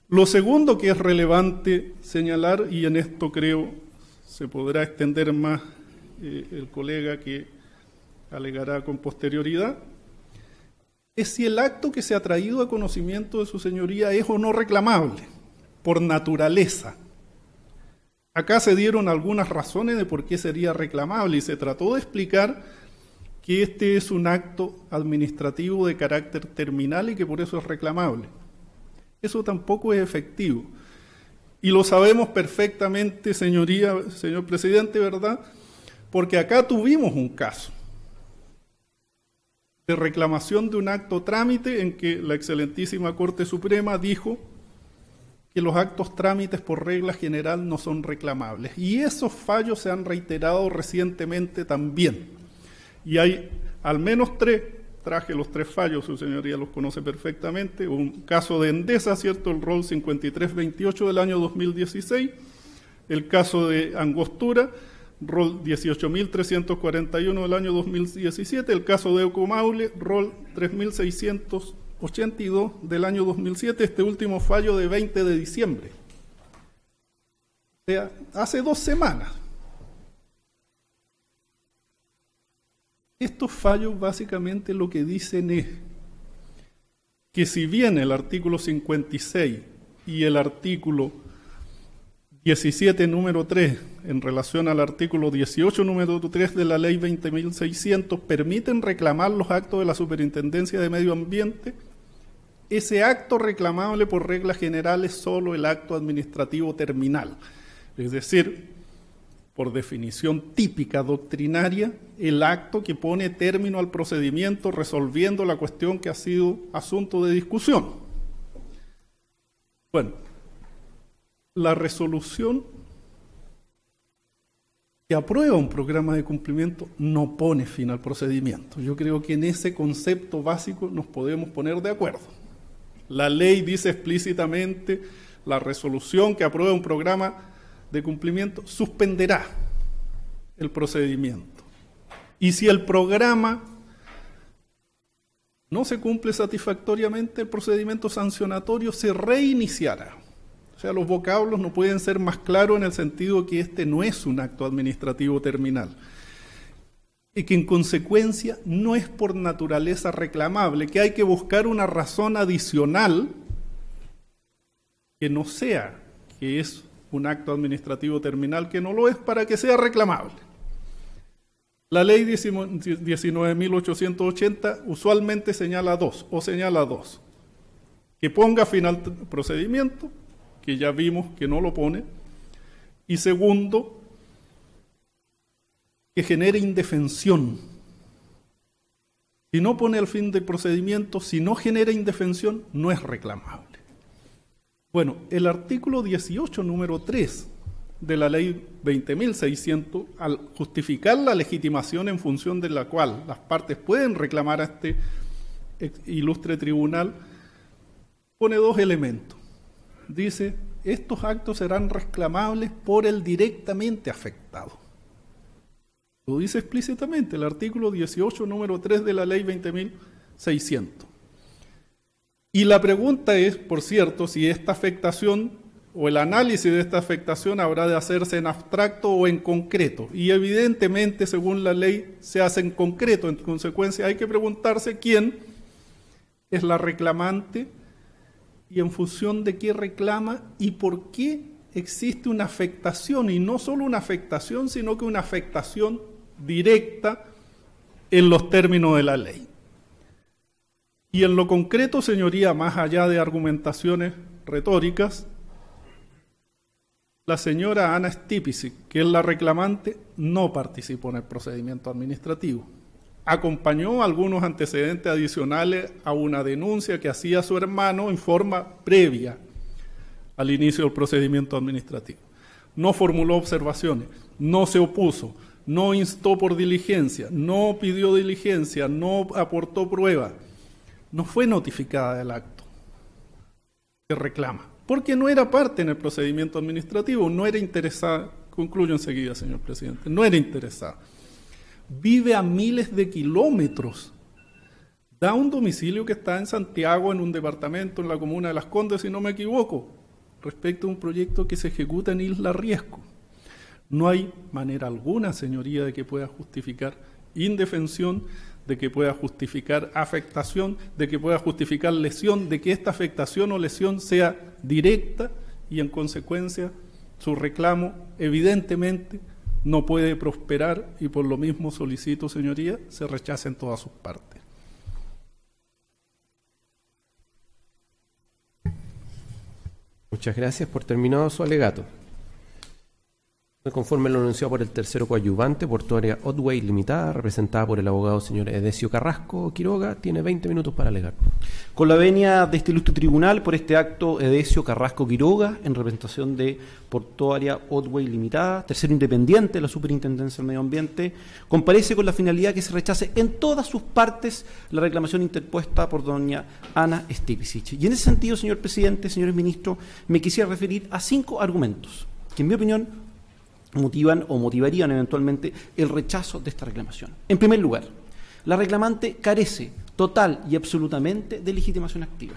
Lo segundo que es relevante señalar, y en esto creo se podrá extender más el colega que alegará con posterioridad, es si el acto que se ha traído a conocimiento de su señoría es o no reclamable, por naturaleza. Acá se dieron algunas razones de por qué sería reclamable y se trató de explicar que este es un acto administrativo de carácter terminal y que por eso es reclamable. Eso tampoco es efectivo. Y lo sabemos perfectamente, señoría, señor presidente, ¿verdad? Porque acá tuvimos un caso de reclamación de un acto trámite en que la excelentísima Corte Suprema dijo que los actos trámites por regla general no son reclamables. Y esos fallos se han reiterado recientemente también. Y hay al menos tres, traje los tres fallos, su señoría los conoce perfectamente, un caso de Endesa, ¿cierto?, el rol 5328 del año 2016, el caso de Angostura, rol 18.341 del año 2017, el caso de Ecomaule, rol 3.682 del año 2007, este último fallo de 20 de diciembre. O sea, hace 2 semanas. Estos fallos básicamente lo que dicen es que si bien el artículo 56 y el artículo 17, número 3, en relación al artículo 18, número 3 de la Ley 20.600, permiten reclamar los actos de la Superintendencia de Medio Ambiente, ese acto reclamable por regla general es solo el acto administrativo terminal. Es decir, por definición típica doctrinaria, el acto que pone término al procedimiento resolviendo la cuestión que ha sido asunto de discusión. Bueno, la resolución que aprueba un programa de cumplimiento no pone fin al procedimiento. Yo creo que en ese concepto básico nos podemos poner de acuerdo. La ley dice explícitamente la resolución que aprueba un programa de cumplimiento suspenderá el procedimiento. Y si el programa no se cumple satisfactoriamente, el procedimiento sancionatorio se reiniciará. O sea, los vocablos no pueden ser más claros en el sentido que este no es un acto administrativo terminal. y que en consecuencia no es por naturaleza reclamable, que hay que buscar una razón adicional que no sea que es un acto administrativo terminal, que no lo es, para que sea reclamable. La ley 19.880 usualmente señala dos, que ponga fin al procedimiento, que ya vimos que no lo pone, y segundo, que genere indefensión. Si no pone el fin del procedimiento, si no genera indefensión, no es reclamable. Bueno, el artículo 18, número 3 de la ley 20.600, al justificar la legitimación en función de la cual las partes pueden reclamar a este ilustre tribunal, pone dos elementos. Dice, estos actos serán reclamables por el directamente afectado. Lo dice explícitamente el artículo 18, número 3 de la ley 20.600. Y la pregunta es, por cierto, si esta afectación o el análisis de esta afectación habrá de hacerse en abstracto o en concreto. Y evidentemente, según la ley, se hace en concreto. En consecuencia, hay que preguntarse quién es la reclamante y en función de qué reclama y por qué existe una afectación. Y no solo una afectación, sino que una afectación directa en los términos de la ley. Y en lo concreto, señoría, más allá de argumentaciones retóricas, la señora Ana Stipicic, que es la reclamante, no participó en el procedimiento administrativo. Acompañó algunos antecedentes adicionales a una denuncia que hacía su hermano en forma previa al inicio del procedimiento administrativo. No formuló observaciones, no se opuso, no instó por diligencia, no pidió diligencia, no aportó prueba, no fue notificada del acto que reclama, porque no era parte en el procedimiento administrativo, no era interesada. Concluyo enseguida, señor presidente, no era interesada. Vive a miles de kilómetros, da un domicilio que está en Santiago, en un departamento en la comuna de Las Condes, si no me equivoco, respecto a un proyecto que se ejecuta en Isla Riesco. No hay manera alguna, señoría, de que pueda justificar indefensión, de que pueda justificar afectación, de que pueda justificar lesión, de que esta afectación o lesión sea directa y en consecuencia su reclamo evidentemente no puede prosperar y por lo mismo solicito, señoría, se rechace en todas sus partes. Muchas gracias. Por terminado su alegato. Conforme lo anunciado por el tercero coadyuvante, Portuaria Otway Limitada, representada por el abogado señor Edesio Carrasco Quiroga, tiene 20 minutos para alegar. Con la venia de este ilustre tribunal, por este acto, Edesio Carrasco Quiroga, en representación de Portuaria Otway Limitada, tercero independiente de la Superintendencia del Medio Ambiente, comparece con la finalidad que se rechace en todas sus partes la reclamación interpuesta por doña Ana Stipicic. Y en ese sentido, señor presidente, señores ministros, me quisiera referir a 5 argumentos que, en mi opinión, motivan o motivarían eventualmente el rechazo de esta reclamación. En primer lugar, la reclamante carece total y absolutamente de legitimación activa.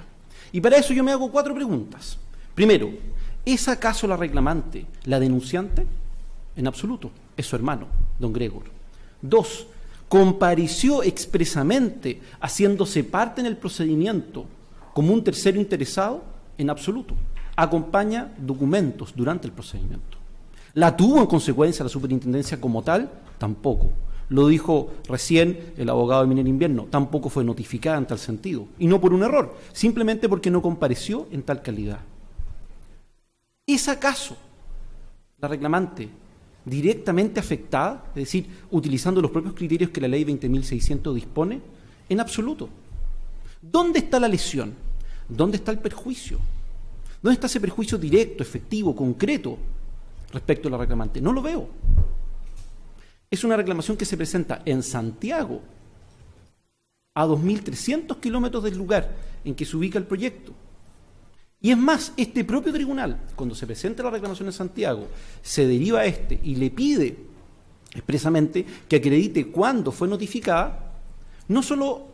Y para eso yo me hago 4 preguntas. Primero, ¿es acaso la reclamante la denunciante? En absoluto, es su hermano, don Gregor. 2, ¿compareció expresamente haciéndose parte en el procedimiento como un tercero interesado? En absoluto. Acompaña documentos durante el procedimiento. ¿La tuvo en consecuencia la superintendencia como tal? Tampoco. Lo dijo recién el abogado de Minera Invierno, tampoco fue notificada en tal sentido. Y no por un error, simplemente porque no compareció en tal calidad. ¿Es acaso la reclamante directamente afectada, es decir, utilizando los propios criterios que la ley 20.600 dispone? En absoluto. ¿Dónde está la lesión? ¿Dónde está el perjuicio? ¿Dónde está ese perjuicio directo, efectivo, concreto respecto a la reclamante? No lo veo. Es una reclamación que se presenta en Santiago, a 2.300 kilómetros del lugar en que se ubica el proyecto. Y es más, este propio tribunal, cuando se presenta la reclamación en Santiago, se deriva a este y le pide expresamente que acredite cuándo fue notificada, no solo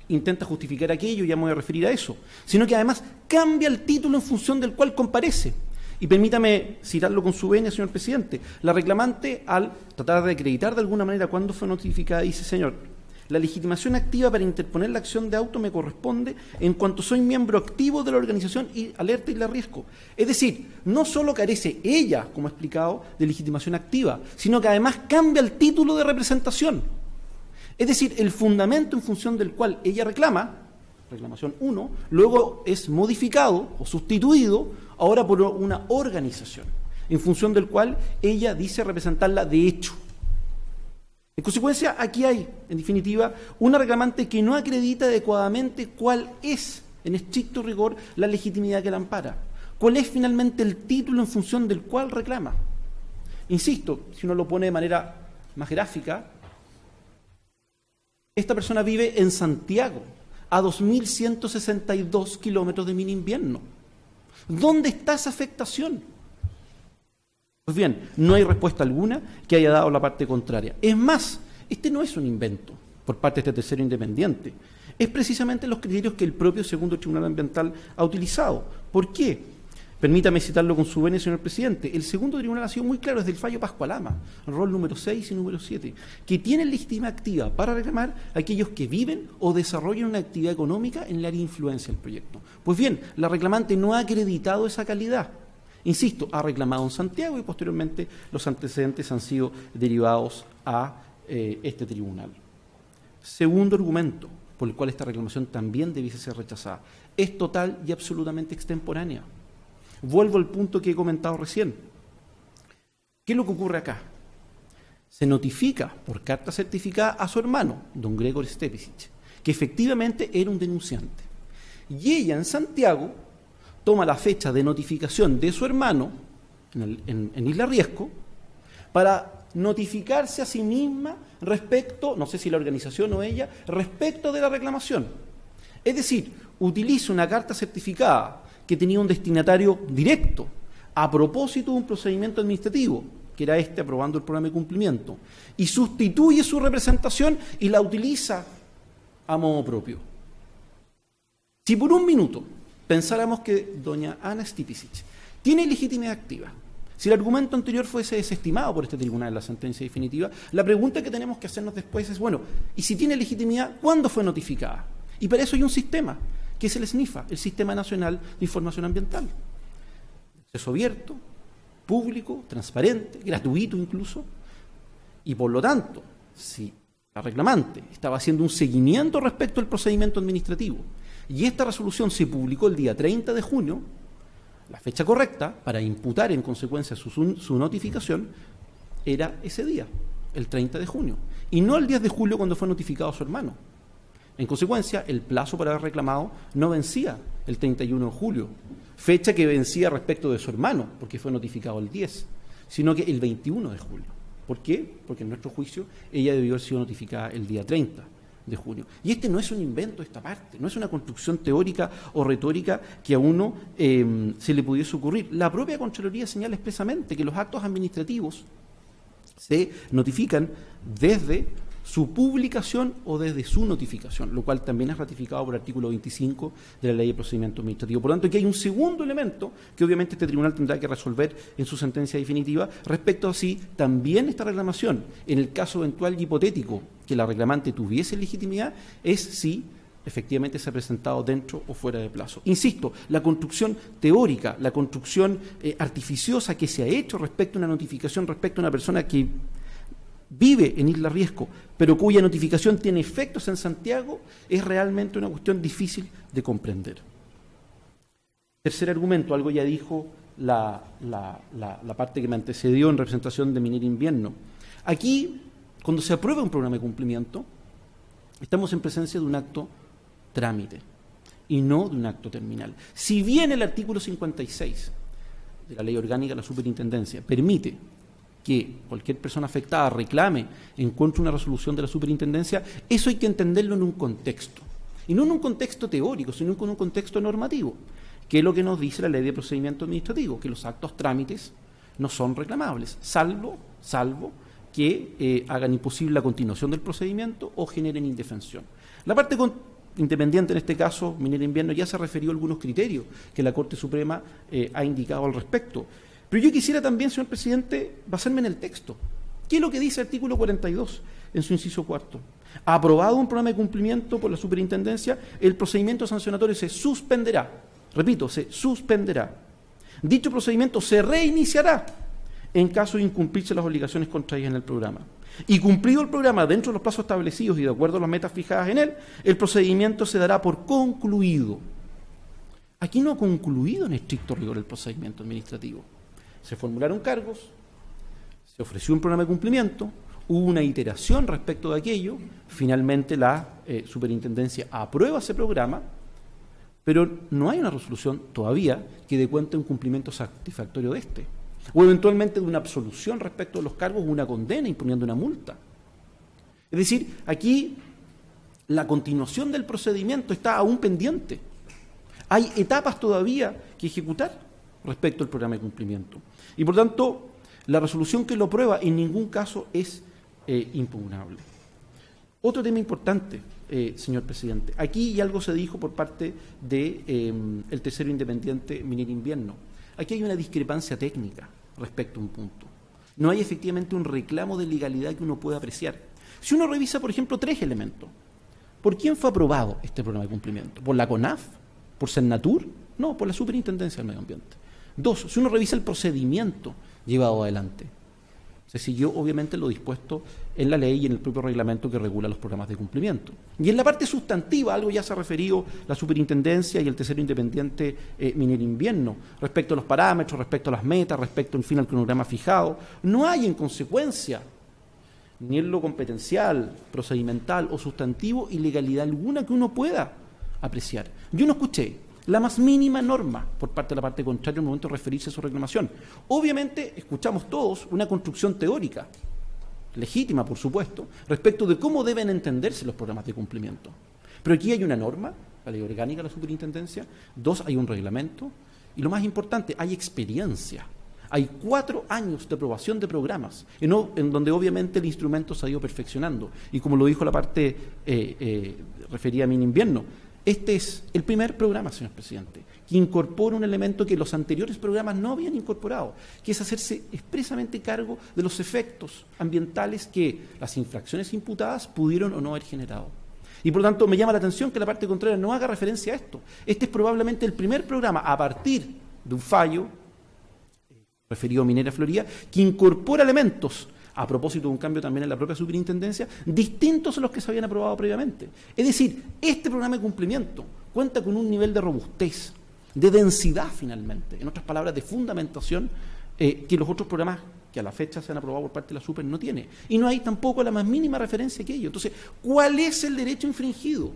intenta justificar aquello, ya me voy a referir a eso, sino que además cambia el título en función del cual comparece. Y permítame citarlo con su venia, señor presidente. La reclamante, al tratar de acreditar de alguna manera cuándo fue notificada, dice: señor, la legitimación activa para interponer la acción de auto me corresponde en cuanto soy miembro activo de la organización y alerta Isla Riesgo. Es decir, no solo carece ella, como he explicado, de legitimación activa, sino que además cambia el título de representación. Es decir, el fundamento en función del cual ella reclama, reclamación 1, luego es modificado o sustituido ahora por una organización, en función del cual ella dice representarla de hecho. En consecuencia, aquí hay, en definitiva, una reclamante que no acredita adecuadamente cuál es, en estricto rigor, la legitimidad que la ampara. ¿Cuál es finalmente el título en función del cual reclama? Insisto, si uno lo pone de manera más gráfica, esta persona vive en Santiago, a 2.162 kilómetros de Mina Invierno. ¿Dónde está esa afectación? Pues bien, no hay respuesta alguna que haya dado la parte contraria. Es más, este no es un invento por parte de este tercero independiente. Es precisamente los criterios que el propio segundo Tribunal Ambiental ha utilizado. ¿Por qué? Permítame citarlo con su venia, señor presidente. El segundo tribunal ha sido muy claro desde el fallo Pascualama, rol número 6 y número 7, que tienen legitimidad activa para reclamar a aquellos que viven o desarrollan una actividad económica en el área de influencia del proyecto. Pues bien, la reclamante no ha acreditado esa calidad. Insisto, ha reclamado en Santiago y posteriormente los antecedentes han sido derivados a este tribunal. Segundo argumento por el cual esta reclamación también debiese ser rechazada: es total y absolutamente extemporánea. Vuelvo al punto que he comentado recién. ¿Qué es lo que ocurre acá? Se notifica por carta certificada a su hermano, don Gregor Stepicic, que efectivamente era un denunciante. Y ella en Santiago toma la fecha de notificación de su hermano en Isla Riesgo para notificarse a sí misma respecto, no sé si la organización o ella, respecto de la reclamación. Es decir, utiliza una carta certificada que tenía un destinatario directo a propósito de un procedimiento administrativo, que era aprobando el programa de cumplimiento, y sustituye su representación y la utiliza a modo propio. Si por un minuto pensáramos que doña Ana Stipicic tiene legitimidad activa, si el argumento anterior fuese desestimado por este tribunal en la sentencia definitiva, la pregunta que tenemos que hacernos después es, bueno, ¿y si tiene legitimidad, cuándo fue notificada? Y para eso hay un sistema, que es el SNIFA, el Sistema Nacional de Información Ambiental. Acceso abierto, público, transparente, gratuito incluso, y por lo tanto, si la reclamante estaba haciendo un seguimiento respecto al procedimiento administrativo, y esta resolución se publicó el día 30 de junio, la fecha correcta para imputar en consecuencia su notificación era ese día, el 30 de junio, y no el 10 de julio cuando fue notificado a su hermano. En consecuencia, el plazo para haber reclamado no vencía el 31 de julio, fecha que vencía respecto de su hermano, porque fue notificado el 10, sino que el 21 de julio. ¿Por qué? Porque en nuestro juicio ella debió haber sido notificada el día 30 de junio. Y este no es un invento de esta parte, no es una construcción teórica o retórica que a uno se le pudiese ocurrir. La propia Contraloría señala expresamente que los actos administrativos se notifican desde su publicación o desde su notificación, lo cual también es ratificado por el artículo 25 de la Ley de Procedimiento Administrativo. Por lo tanto, aquí hay un segundo elemento que obviamente este tribunal tendrá que resolver en su sentencia definitiva respecto a si también esta reclamación, en el caso eventual y hipotético que la reclamante tuviese legitimidad, es si efectivamente se ha presentado dentro o fuera de plazo. Insisto, la construcción teórica, la construcción artificiosa que se ha hecho respecto a una notificación, respecto a una persona que vive en Isla Riesgo, pero cuya notificación tiene efectos en Santiago, es realmente una cuestión difícil de comprender. Tercer argumento, algo ya dijo la parte que me antecedió en representación de Minera Invierno. Aquí, cuando se aprueba un programa de cumplimiento, estamos en presencia de un acto trámite y no de un acto terminal. Si bien el artículo 56 de la Ley Orgánica de la Superintendencia permite que cualquier persona afectada reclame en contra de una resolución de la superintendencia, eso hay que entenderlo en un contexto. Y no en un contexto teórico, sino en un contexto normativo, que es lo que nos dice la Ley de Procedimiento Administrativo, que los actos trámites no son reclamables, salvo que hagan imposible la continuación del procedimiento o generen indefensión. La parte independiente, en este caso, Minera Invierno, ya se refirió a algunos criterios que la Corte Suprema ha indicado al respecto. Pero yo quisiera también, señor presidente, basarme en el texto. ¿Qué es lo que dice el artículo 42 en su inciso cuarto? Aprobado un programa de cumplimiento por la superintendencia, el procedimiento sancionatorio se suspenderá. Repito, se suspenderá. Dicho procedimiento se reiniciará en caso de incumplirse las obligaciones contraídas en el programa. Y cumplido el programa dentro de los plazos establecidos y de acuerdo a las metas fijadas en él, el procedimiento se dará por concluido. Aquí no ha concluido en estricto rigor el procedimiento administrativo. Se formularon cargos, se ofreció un programa de cumplimiento, hubo una iteración respecto de aquello, finalmente la superintendencia aprueba ese programa, pero no hay una resolución todavía que dé cuenta de un cumplimiento satisfactorio de este, o eventualmente de una absolución respecto de los cargos o una condena imponiendo una multa. Es decir, aquí la continuación del procedimiento está aún pendiente. Hay etapas todavía que ejecutar respecto al programa de cumplimiento. Y por tanto, la resolución que lo aprueba en ningún caso es impugnable. Otro tema importante, señor presidente. Aquí y algo se dijo por parte del tercero independiente Minera Invierno. Aquí hay una discrepancia técnica respecto a un punto. No hay efectivamente un reclamo de legalidad que uno pueda apreciar. Si uno revisa, por ejemplo, 3 elementos. ¿Por quién fue aprobado este programa de cumplimiento? ¿Por la CONAF? ¿Por Senatur? No, por la Superintendencia del Medio Ambiente. 2, si uno revisa el procedimiento llevado adelante, se siguió obviamente lo dispuesto en la ley y en el propio reglamento que regula los programas de cumplimiento. Y en la parte sustantiva, algo ya se ha referido la Superintendencia y el tercero independiente Minera Invierno, respecto a los parámetros, respecto a las metas, respecto, en fin, al cronograma fijado. No hay, en consecuencia, ni en lo competencial, procedimental o sustantivo, ilegalidad alguna que uno pueda apreciar. Yo no escuché la más mínima norma por parte de la parte contraria al momento de referirse a su reclamación. Obviamente, escuchamos todos una construcción teórica, legítima, por supuesto, respecto de cómo deben entenderse los programas de cumplimiento. Pero aquí hay una norma, la ley orgánica de la superintendencia, 2, hay un reglamento, y lo más importante, hay experiencia. Hay 4 años de aprobación de programas, en donde obviamente el instrumento se ha ido perfeccionando. Y como lo dijo la parte referida a Minera Invierno, este es el primer programa, señor presidente, que incorpora un elemento que los anteriores programas no habían incorporado, que es hacerse expresamente cargo de los efectos ambientales que las infracciones imputadas pudieron o no haber generado. Y por lo tanto me llama la atención que la parte contraria no haga referencia a esto. Este es probablemente el primer programa a partir de un fallo referido a Minera Florida que incorpora elementos a propósito de un cambio también en la propia superintendencia, distintos a los que se habían aprobado previamente. Es decir, este programa de cumplimiento cuenta con un nivel de robustez, de densidad finalmente, en otras palabras, de fundamentación que los otros programas que a la fecha se han aprobado por parte de la Super no tiene. Y no hay tampoco la más mínima referencia que ello. Entonces, ¿cuál es el derecho infringido?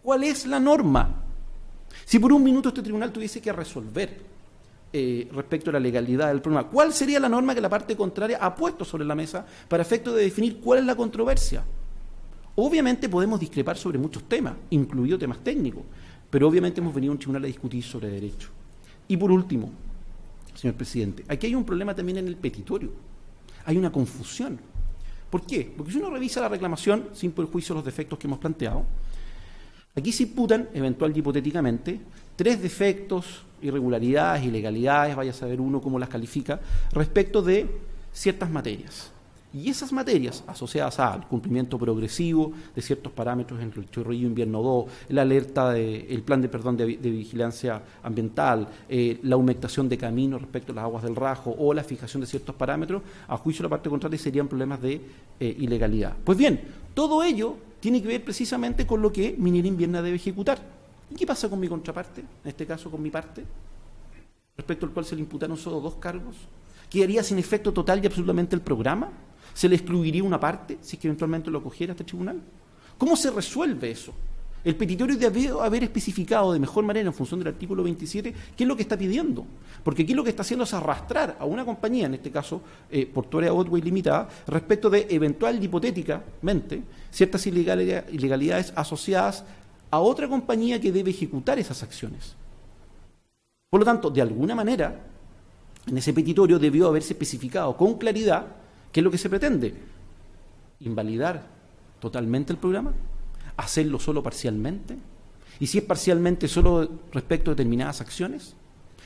¿Cuál es la norma? Si por un minuto este tribunal tuviese que resolver respecto a la legalidad del programa, ¿cuál sería la norma que la parte contraria ha puesto sobre la mesa para efecto de definir cuál es la controversia? Obviamente podemos discrepar sobre muchos temas, incluidos temas técnicos, pero obviamente hemos venido a un tribunal a discutir sobre derecho. Y por último, señor presidente, aquí hay un problema también en el petitorio. Hay una confusión. ¿Por qué? Porque si uno revisa la reclamación, sin perjuicio de los defectos que hemos planteado, aquí se imputan, eventual y hipotéticamente, 3 defectos, irregularidades, ilegalidades, vaya a saber uno cómo las califica, respecto de ciertas materias. Y esas materias, asociadas al cumplimiento progresivo de ciertos parámetros entre el Chorrillo Invierno 2, la alerta el plan de vigilancia ambiental, la humectación de caminos respecto a las aguas del Rajo o la fijación de ciertos parámetros, a juicio de la parte contraria serían problemas de ilegalidad. Pues bien, todo ello tiene que ver precisamente con lo que Minera Invierno debe ejecutar. ¿Y qué pasa con mi contraparte? En este caso, con mi parte, respecto al cual se le imputaron solo 2 cargos. ¿Quedaría sin efecto total y absolutamente el programa? ¿Se le excluiría una parte si es que eventualmente lo acogiera este tribunal? ¿Cómo se resuelve eso? El petitorio debió haber especificado de mejor manera, en función del artículo 27, qué es lo que está pidiendo. Porque aquí lo que está haciendo es arrastrar a una compañía, en este caso Portuaria Otway Limitada, respecto de eventual y hipotéticamente ciertas ilegalidades asociadas a otra compañía que debe ejecutar esas acciones. Por lo tanto, de alguna manera, en ese petitorio debió haberse especificado con claridad qué es lo que se pretende. ¿Invalidar totalmente el programa? hacerlo solo parcialmente? Y si es parcialmente, solo respecto a determinadas acciones.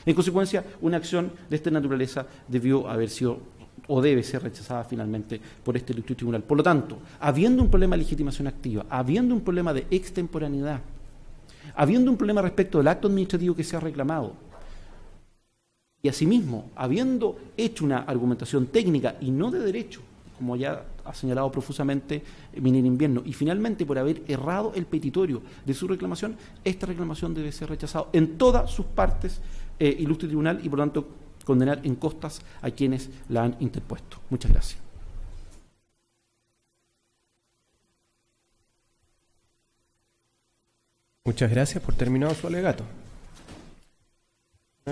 En consecuencia, una acción de esta naturaleza debió haber sido o debe ser rechazada finalmente por este ilustre tribunal. Por lo tanto, habiendo un problema de legitimación activa, habiendo un problema de extemporaneidad, habiendo un problema respecto del acto administrativo que se ha reclamado, y asimismo, habiendo hecho una argumentación técnica y no de derecho, como ya ha señalado profusamente Minera Invierno, y finalmente por haber errado el petitorio de su reclamación, esta reclamación debe ser rechazada en todas sus partes, ilustre tribunal, y por lo tanto condenar en costas a quienes la han interpuesto. Muchas gracias. Muchas gracias por terminado su alegato.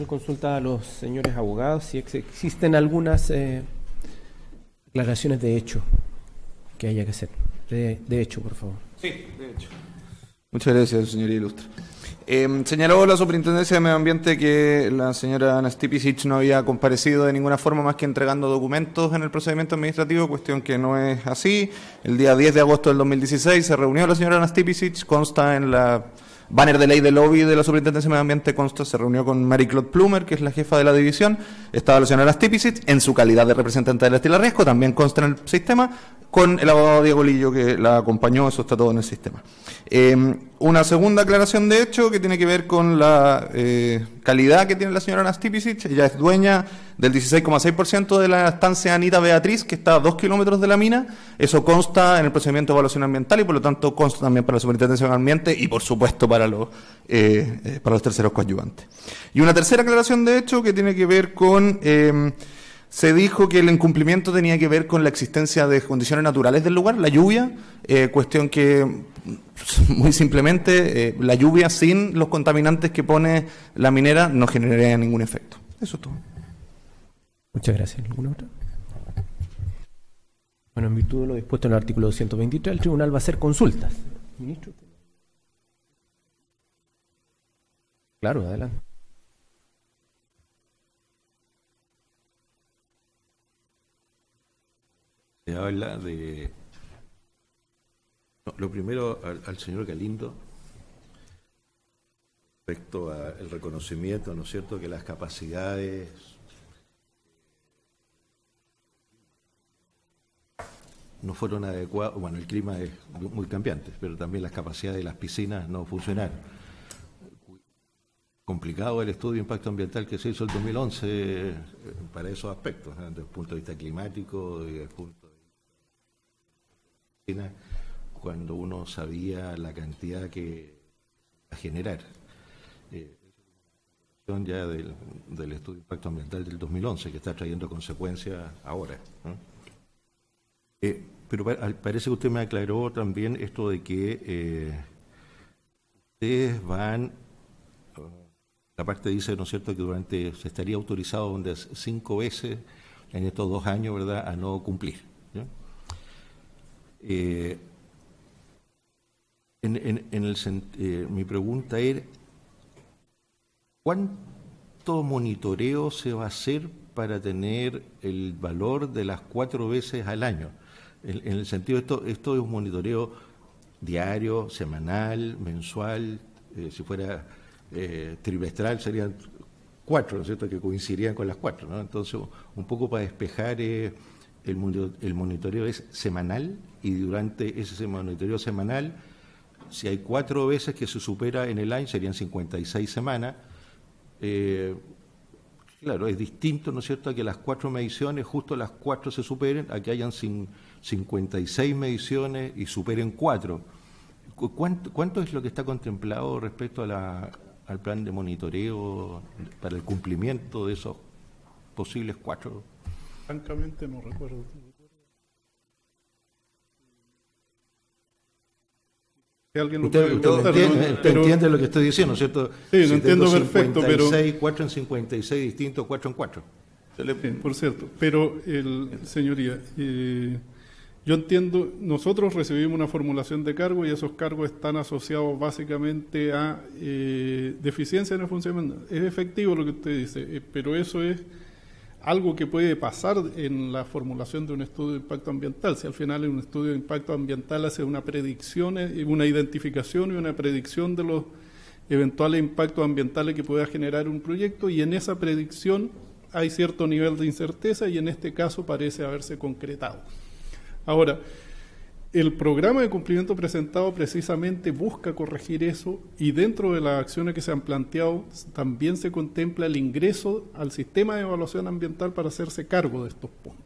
Consulta a los señores abogados si existen algunas declaraciones de hecho que haya que hacer. De hecho, por favor. Sí, de hecho. Muchas gracias, señoría ilustre. Señaló la Superintendencia de Medio Ambiente que la señora Ana Stipicic no había comparecido de ninguna forma más que entregando documentos en el procedimiento administrativo, cuestión que no es así. El día 10 de agosto del 2016 se reunió la señora Ana Stipicic, consta en la banner de ley de lobby de la Superintendencia de Medio Ambiente, consta, se reunió con Mary Claude Plumer, que es la jefa de la división, estaba la señora Stipicic en su calidad de representante de la Estila Riesgo, también consta en el sistema, con el abogado Diego Lillo que la acompañó, eso está todo en el sistema. Una segunda aclaración de hecho que tiene que ver con la calidad que tiene la señora Ana Stipicic. Ella es dueña del 16,6% de la estancia Anita Beatriz, que está a 2 kilómetros de la mina. Eso consta en el procedimiento de evaluación ambiental y por lo tanto consta también para la Superintendencia de Medio Ambiente y por supuesto para los terceros coadyuvantes. Y una tercera aclaración de hecho que tiene que ver con... se dijo que el incumplimiento tenía que ver con la existencia de condiciones naturales del lugar, la lluvia, cuestión que muy simplemente la lluvia sin los contaminantes que pone la minera no generaría ningún efecto. Eso es todo. Muchas gracias. ¿Alguna otra? Bueno, en virtud de lo dispuesto en el artículo 223, el tribunal va a hacer consultas. Ministro. Claro, adelante. Se habla de... No, lo primero al señor Galindo, respecto al reconocimiento, ¿no es cierto?, que las capacidades no fueron adecuadas. Bueno, el clima es muy cambiante, pero también las capacidades de las piscinas no funcionaron. Complicado el estudio de impacto ambiental que se hizo en 2011 para esos aspectos, ¿no?, desde el punto de vista climático y desde el punto de vista cuando uno sabía la cantidad que a generar. Ya del estudio de impacto ambiental del 2011 que está trayendo consecuencias ahora, ¿no? Pero parece que usted me aclaró también esto de que ustedes van, la parte dice, ¿no es cierto?, que se estaría autorizado 5 veces en estos 2 años, ¿verdad?, a no cumplir, ¿no? Mi pregunta era, ¿cuánto monitoreo se va a hacer para tener el valor de las 4 veces al año? En el sentido, esto es un monitoreo diario, semanal, mensual, si fuera trimestral serían 4, ¿no es cierto?, que coincidirían con las 4, ¿no? Entonces, un poco para despejar, el monitoreo es semanal y durante ese monitoreo semanal, si hay 4 veces que se supera en el año, serían 56 semanas. Claro, es distinto, ¿no es cierto?, a que las 4 mediciones, justo las 4 se superen, a que hayan 56 mediciones y superen 4. ¿Cuánto es lo que está contemplado respecto al plan de monitoreo para el cumplimiento de esos posibles 4? Francamente no recuerdo. Usted entiende lo que estoy diciendo, ¿no es cierto? Sí, lo entiendo perfecto, 4 en 56 distintos, 4 en 4. Sí, por cierto, pero señoría, yo entiendo, nosotros recibimos una formulación de cargo y esos cargos están asociados básicamente a deficiencia en el funcionamiento. Es efectivo lo que usted dice, pero eso es algo que puede pasar en la formulación de un estudio de impacto ambiental. Si al final en un estudio de impacto ambiental hace una predicción, una identificación y una predicción de los eventuales impactos ambientales que pueda generar un proyecto, y en esa predicción hay cierto nivel de incerteza y en este caso parece haberse concretado. Ahora, el programa de cumplimiento presentado precisamente busca corregir eso, y dentro de las acciones que se han planteado también se contempla el ingreso al sistema de evaluación ambiental para hacerse cargo de estos puntos.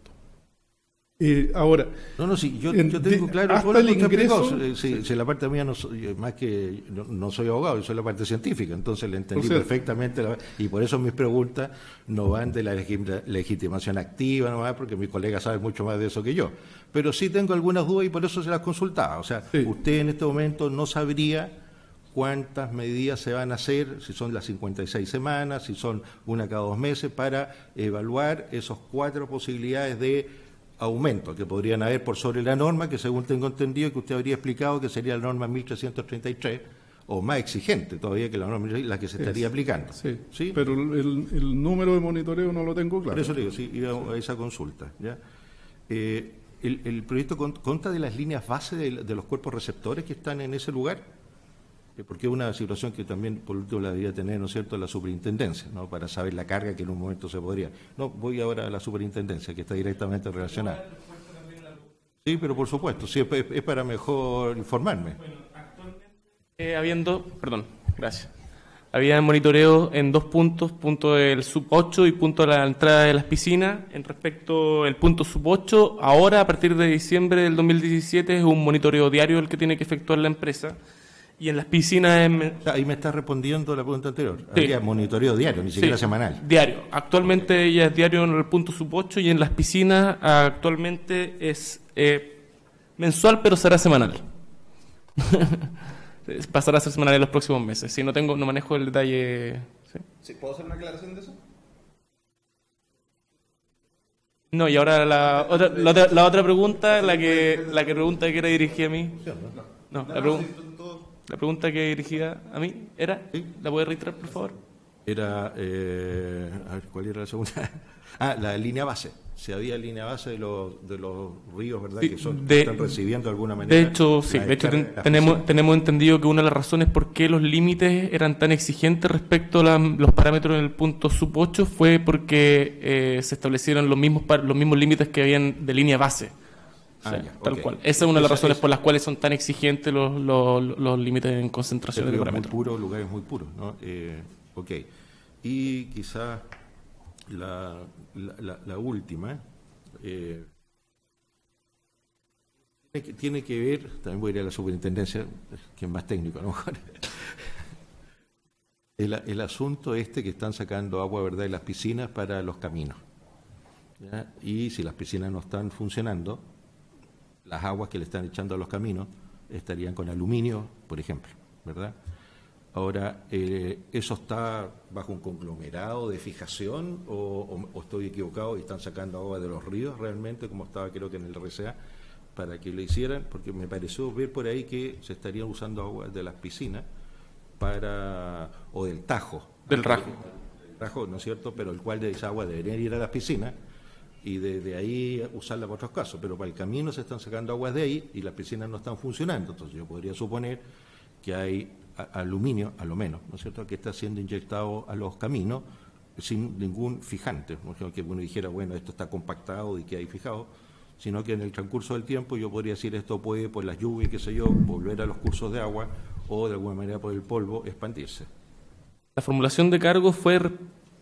Ahora, yo tengo claro hasta el ingreso. Si la parte mía, más que no soy abogado, yo soy la parte científica, entonces le entendí perfectamente, y por eso mis preguntas no van de la legitimación activa, no van, porque mis colegas saben mucho más de eso que yo. Pero sí tengo algunas dudas y por eso se las consultaba. O sea, usted en este momento no sabría cuántas medidas se van a hacer, si son las 56 semanas, si son una cada 2 meses, para evaluar esos 4 posibilidades de aumento que podrían haber por sobre la norma, que según tengo entendido que usted habría explicado que sería la norma 1333, o más exigente todavía que la norma la que se estaría aplicando. Sí, pero el número de monitoreo no lo tengo claro. Por eso le digo, sí, ir a esa consulta. ¿Ya? El proyecto consta de las líneas base de los cuerpos receptores que están en ese lugar, porque es una situación que también por último la debería tener, ¿no es cierto?, la superintendencia, ¿no?, para saber la carga que en un momento se podría. No, voy ahora a la superintendencia, que está directamente relacionada. Sí, pero por supuesto, sí, es para mejor informarme. Bueno, actualmente, había monitoreo en 2 puntos, punto del sub 8 y punto de la entrada de las piscinas. En respecto al punto sub 8, ahora a partir de diciembre del 2017 es un monitoreo diario el que tiene que efectuar la empresa. Y en las piscinas... Ahí me está respondiendo la pregunta anterior. Sí. Había monitoreo diario, ni siquiera semanal. Diario. Actualmente ella es diario en el punto sub 8 y en las piscinas actualmente es mensual, pero será semanal. Pasará a ser semanal en los próximos meses. Si no manejo el detalle... ¿Sí? ¿Puedo hacer una aclaración de eso? No, y ahora la otra pregunta, la que pregunta que era dirigida a mí. No, la pregunta que dirigida a mí era, ¿la puede reiterar, por favor? Era, a ver, ¿cuál era la segunda? La línea base. Si había línea base de los ríos, ¿verdad? Sí, que están recibiendo de alguna manera. De hecho, sí. De hecho, tenemos entendido que una de las razones por qué los límites eran tan exigentes respecto a los parámetros en el punto sub 8 fue porque se establecieron los mismos límites que habían de línea base. Tal cual. Esa es una de las razones por las cuales son tan exigentes los límites en concentración de parámetros. Lugares muy puros, ¿no? Y quizás la última tiene que ver, también voy a ir a la superintendencia, que es más técnico a lo mejor. El asunto que están sacando agua, ¿verdad?, de las piscinas para los caminos. ¿Ya? Y si las piscinas no están funcionando, las aguas que le están echando a los caminos estarían con aluminio, por ejemplo, ¿verdad? Ahora, ¿eso está bajo un conglomerado de fijación o estoy equivocado y están sacando agua de los ríos realmente, como estaba creo que en el RCA, para que lo hicieran? Porque me pareció ver por ahí que se estarían usando agua de las piscinas o del Tajo. Del Rajo. Del Rajo, ¿no es cierto? Pero el cual de esa agua debería ir a las piscinas y desde ahí usarla para otros casos, pero para el camino se están sacando aguas de ahí y las piscinas no están funcionando, entonces yo podría suponer que hay aluminio, a lo menos, ¿no es cierto?, que está siendo inyectado a los caminos sin ningún fijante, no que uno dijera, bueno, esto está compactado y que hay fijado, sino que en el transcurso del tiempo yo podría decir esto puede, por las lluvias, qué sé yo, volver a los cursos de agua o de alguna manera por el polvo expandirse. La formulación de cargo fue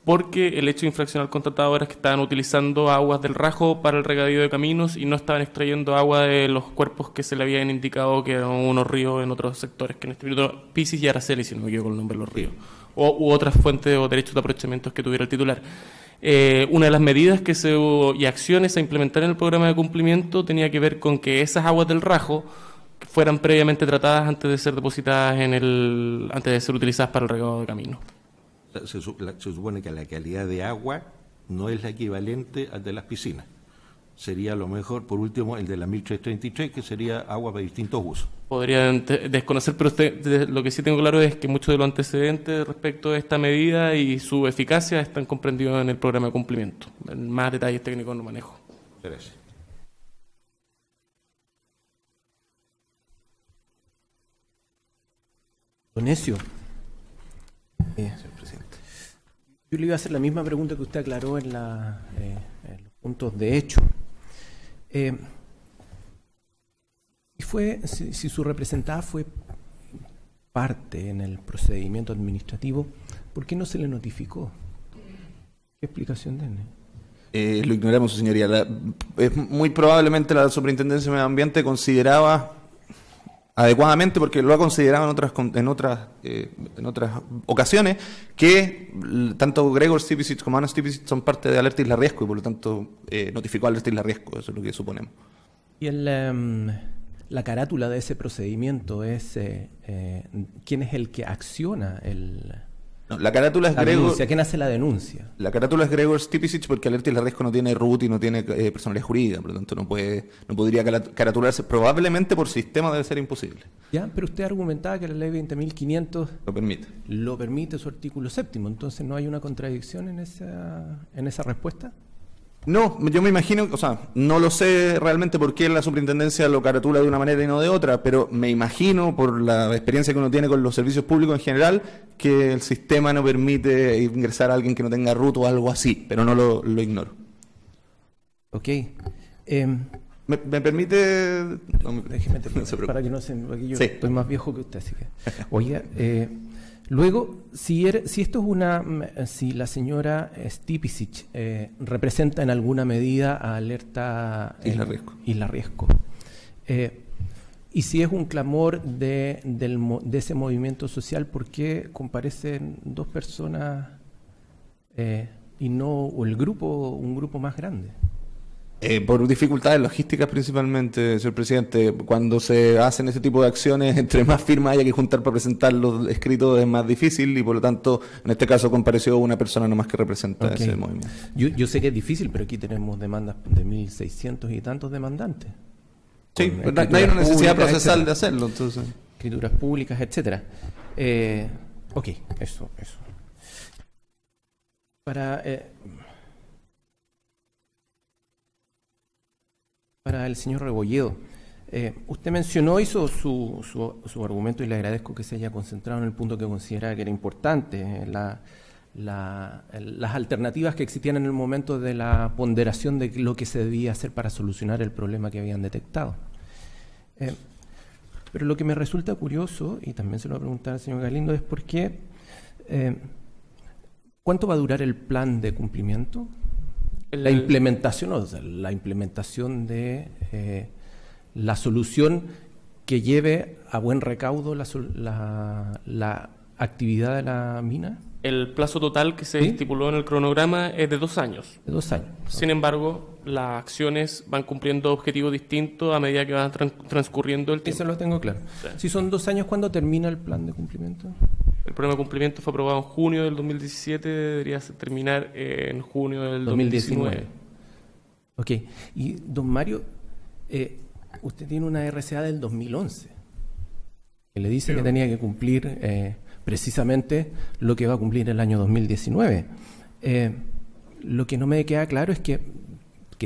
porque el hecho de infracción al contratado era que estaban utilizando aguas del Rajo para el regadío de caminos y no estaban extrayendo agua de los cuerpos que se le habían indicado que eran unos ríos en otros sectores, que en este minuto Pisis y Araceli, si no me equivoco con el nombre de los ríos, u otras fuentes o derechos de aprovechamiento que tuviera el titular. Una de las medidas y acciones a implementar en el programa de cumplimiento tenía que ver con que esas aguas del Rajo fueran previamente tratadas antes de ser depositadas antes de ser utilizadas para el regado de caminos. Se supone que la calidad de agua no es la equivalente al de las piscinas. sería lo mejor, por último, el de la 1333, que sería agua para distintos usos. Podrían desconocer, pero lo que sí tengo claro es que muchos de los antecedentes respecto a esta medida y su eficacia están comprendidos en el programa de cumplimiento. Más detalles técnicos no manejo. Gracias. Donecio. Señor presidente. Yo le iba a hacer la misma pregunta que usted aclaró en los puntos de hecho. Si su representada fue parte en el procedimiento administrativo, ¿por qué no se le notificó? ¿Qué explicación tiene? Lo ignoramos, su señoría. Muy probablemente la Superintendencia de Medio Ambiente consideraba adecuadamente, porque lo ha considerado en otras ocasiones, que tanto Gregor Stipicic como Ana Stipicic son parte de Alerta Isla Riesgo y por lo tanto notificó a Alerta Isla Riesgo, eso es lo que suponemos. Y la carátula de ese procedimiento es ¿quién es el que acciona No, la carátula es Gregor. Denuncia? ¿Quién hace la denuncia? La carátula es Gregor Stipicic porque Alerta Isla Riesgo no tiene RUT y no tiene personalidad jurídica, por lo tanto no podría caratularse. Probablemente por sistema debe ser imposible. Ya, pero usted argumentaba que la ley 20.500 Lo permite. su artículo 7º, entonces ¿no hay una contradicción en esa respuesta? No, yo me imagino, o sea, no lo sé realmente por qué la superintendencia lo caratula de una manera y no de otra, pero me imagino, por la experiencia que uno tiene con los servicios públicos en general, que el sistema no permite ingresar a alguien que no tenga RUT o algo así, pero no lo ignoro. Ok. ¿Me permite? Déjeme terminar, no se preocupe. para que no se... Porque yo Sí. estoy más viejo que usted, así que... Oiga, luego, si la señora Stipicic representa en alguna medida a Alerta Isla Riesgo. y si es un clamor de ese movimiento social, ¿por qué comparecen dos personas y no un grupo más grande? Por dificultades logísticas principalmente, señor presidente. Cuando se hacen ese tipo de acciones, entre más firmas haya que juntar para presentar los escritos es más difícil y por lo tanto, en este caso compareció una persona nomás que representa ese movimiento. Yo sé que es difícil, pero aquí tenemos demandas de 1.600 y tantos demandantes. Sí, no hay una necesidad procesal de hacerlo, entonces. Escrituras públicas, etcétera. Ok, eso. Para el señor Rebolledo, usted mencionó, hizo su argumento y le agradezco que se haya concentrado en el punto que consideraba que era importante, las alternativas que existían en el momento de la ponderación de lo que se debía hacer para solucionar el problema que habían detectado. Pero lo que me resulta curioso, y también se lo voy a preguntar al señor Galindo, es por qué, ¿cuánto va a durar el plan de cumplimiento? La implementación de la solución que lleve a buen recaudo la actividad de la mina. El plazo total que se estipuló en el cronograma es de 2 años. De 2 años. Sin embargo, las acciones van cumpliendo objetivos distintos a medida que va transcurriendo el tiempo. Eso lo tengo claro. Sí. Si son 2 años, ¿cuándo termina el plan de cumplimiento? El programa de cumplimiento fue aprobado en junio del 2017, debería terminar en junio del 2019. Ok. Y, don Mario, usted tiene una RCA del 2011 que le dice que tenía que cumplir precisamente lo que va a cumplir el año 2019. Lo que no me queda claro es que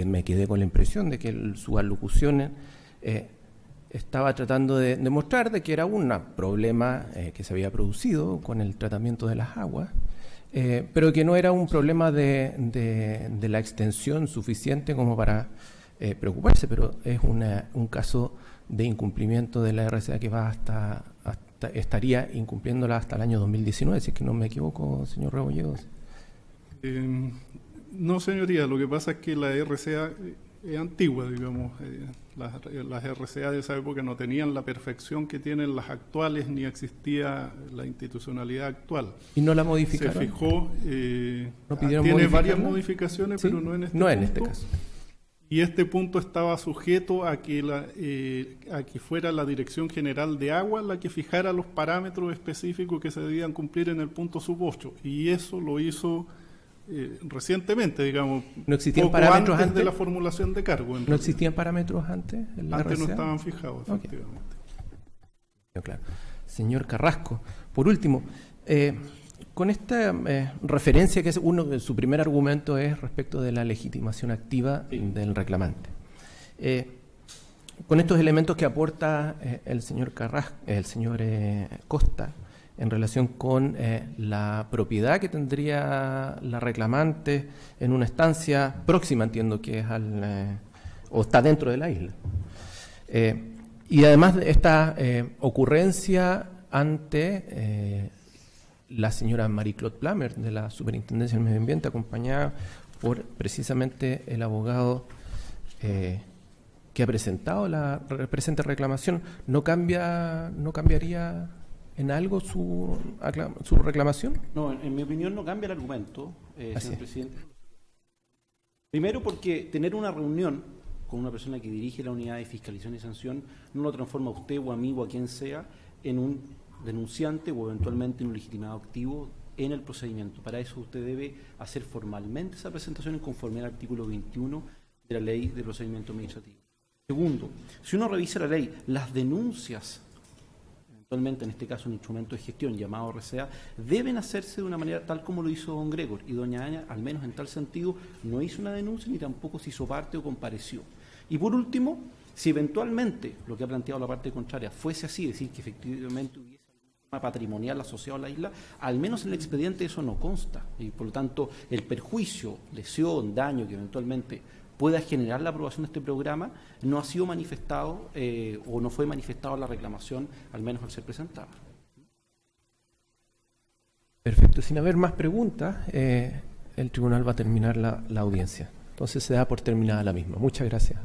me quedé con la impresión de que su alocución estaba tratando de demostrar de que era un problema que se había producido con el tratamiento de las aguas, pero que no era un problema de la extensión suficiente como para preocuparse, pero es un caso de incumplimiento de la RCA que va estaría incumpliéndola hasta el año 2019, si es que no me equivoco, señor Rebolledo. No, señoría, lo que pasa es que la RCA es antigua, digamos. Las RCA de esa época no tenían la perfección que tienen las actuales, ni existía la institucionalidad actual. ¿Y no la modificaron? Se fijó, ¿No pidieron tiene varias modificarla? modificaciones, ¿Sí? pero no en este no punto. en este caso. Y este punto estaba sujeto a que fuera la Dirección General de Agua la que fijara los parámetros específicos que se debían cumplir en el punto sub 8. Y eso lo hizo recientemente, digamos, ¿No existían poco parámetros antes de antes? la formulación de cargo. ¿No existían parámetros antes en la Antes no RCA? estaban fijados, Ok. efectivamente. Claro. Señor Carrasco, por último, con esta referencia que es su primer argumento es respecto de la legitimación activa del reclamante. Con estos elementos que aporta el señor Costa en relación con la propiedad que tendría la reclamante en una estancia próxima, entiendo que es o está dentro de la isla. Y además esta ocurrencia ante la señora Marie-Claude Plamer de la Superintendencia del Medio Ambiente, acompañada por precisamente el abogado que ha presentado la presente reclamación, ¿no cambiaría en algo su reclamación? No, en mi opinión no cambia el argumento, señor presidente. Primero porque tener una reunión con una persona que dirige la unidad de fiscalización y sanción no lo transforma a usted o a mí o a quien sea en un denunciante o eventualmente en un legitimado activo en el procedimiento. Para eso usted debe hacer formalmente esa presentación en conformidad al artículo 21 de la Ley de Procedimiento Administrativo. Segundo, si uno revisa la ley, las denuncias, eventualmente en este caso un instrumento de gestión llamado RCA, deben hacerse de una manera tal como lo hizo don Gregor, y doña Aña, al menos en tal sentido, no hizo una denuncia ni tampoco se hizo parte o compareció. Y por último, si eventualmente lo que ha planteado la parte contraria fuese así, es decir, que efectivamente hubiese algún tema patrimonial asociado a la isla, al menos en el expediente eso no consta, y por lo tanto el perjuicio, lesión, daño que eventualmente pueda generar la aprobación de este programa no ha sido manifestado o no fue manifestado en la reclamación, al menos al ser presentada. Perfecto. Sin haber más preguntas, el tribunal va a terminar la audiencia. Entonces se da por terminada la misma. Muchas gracias.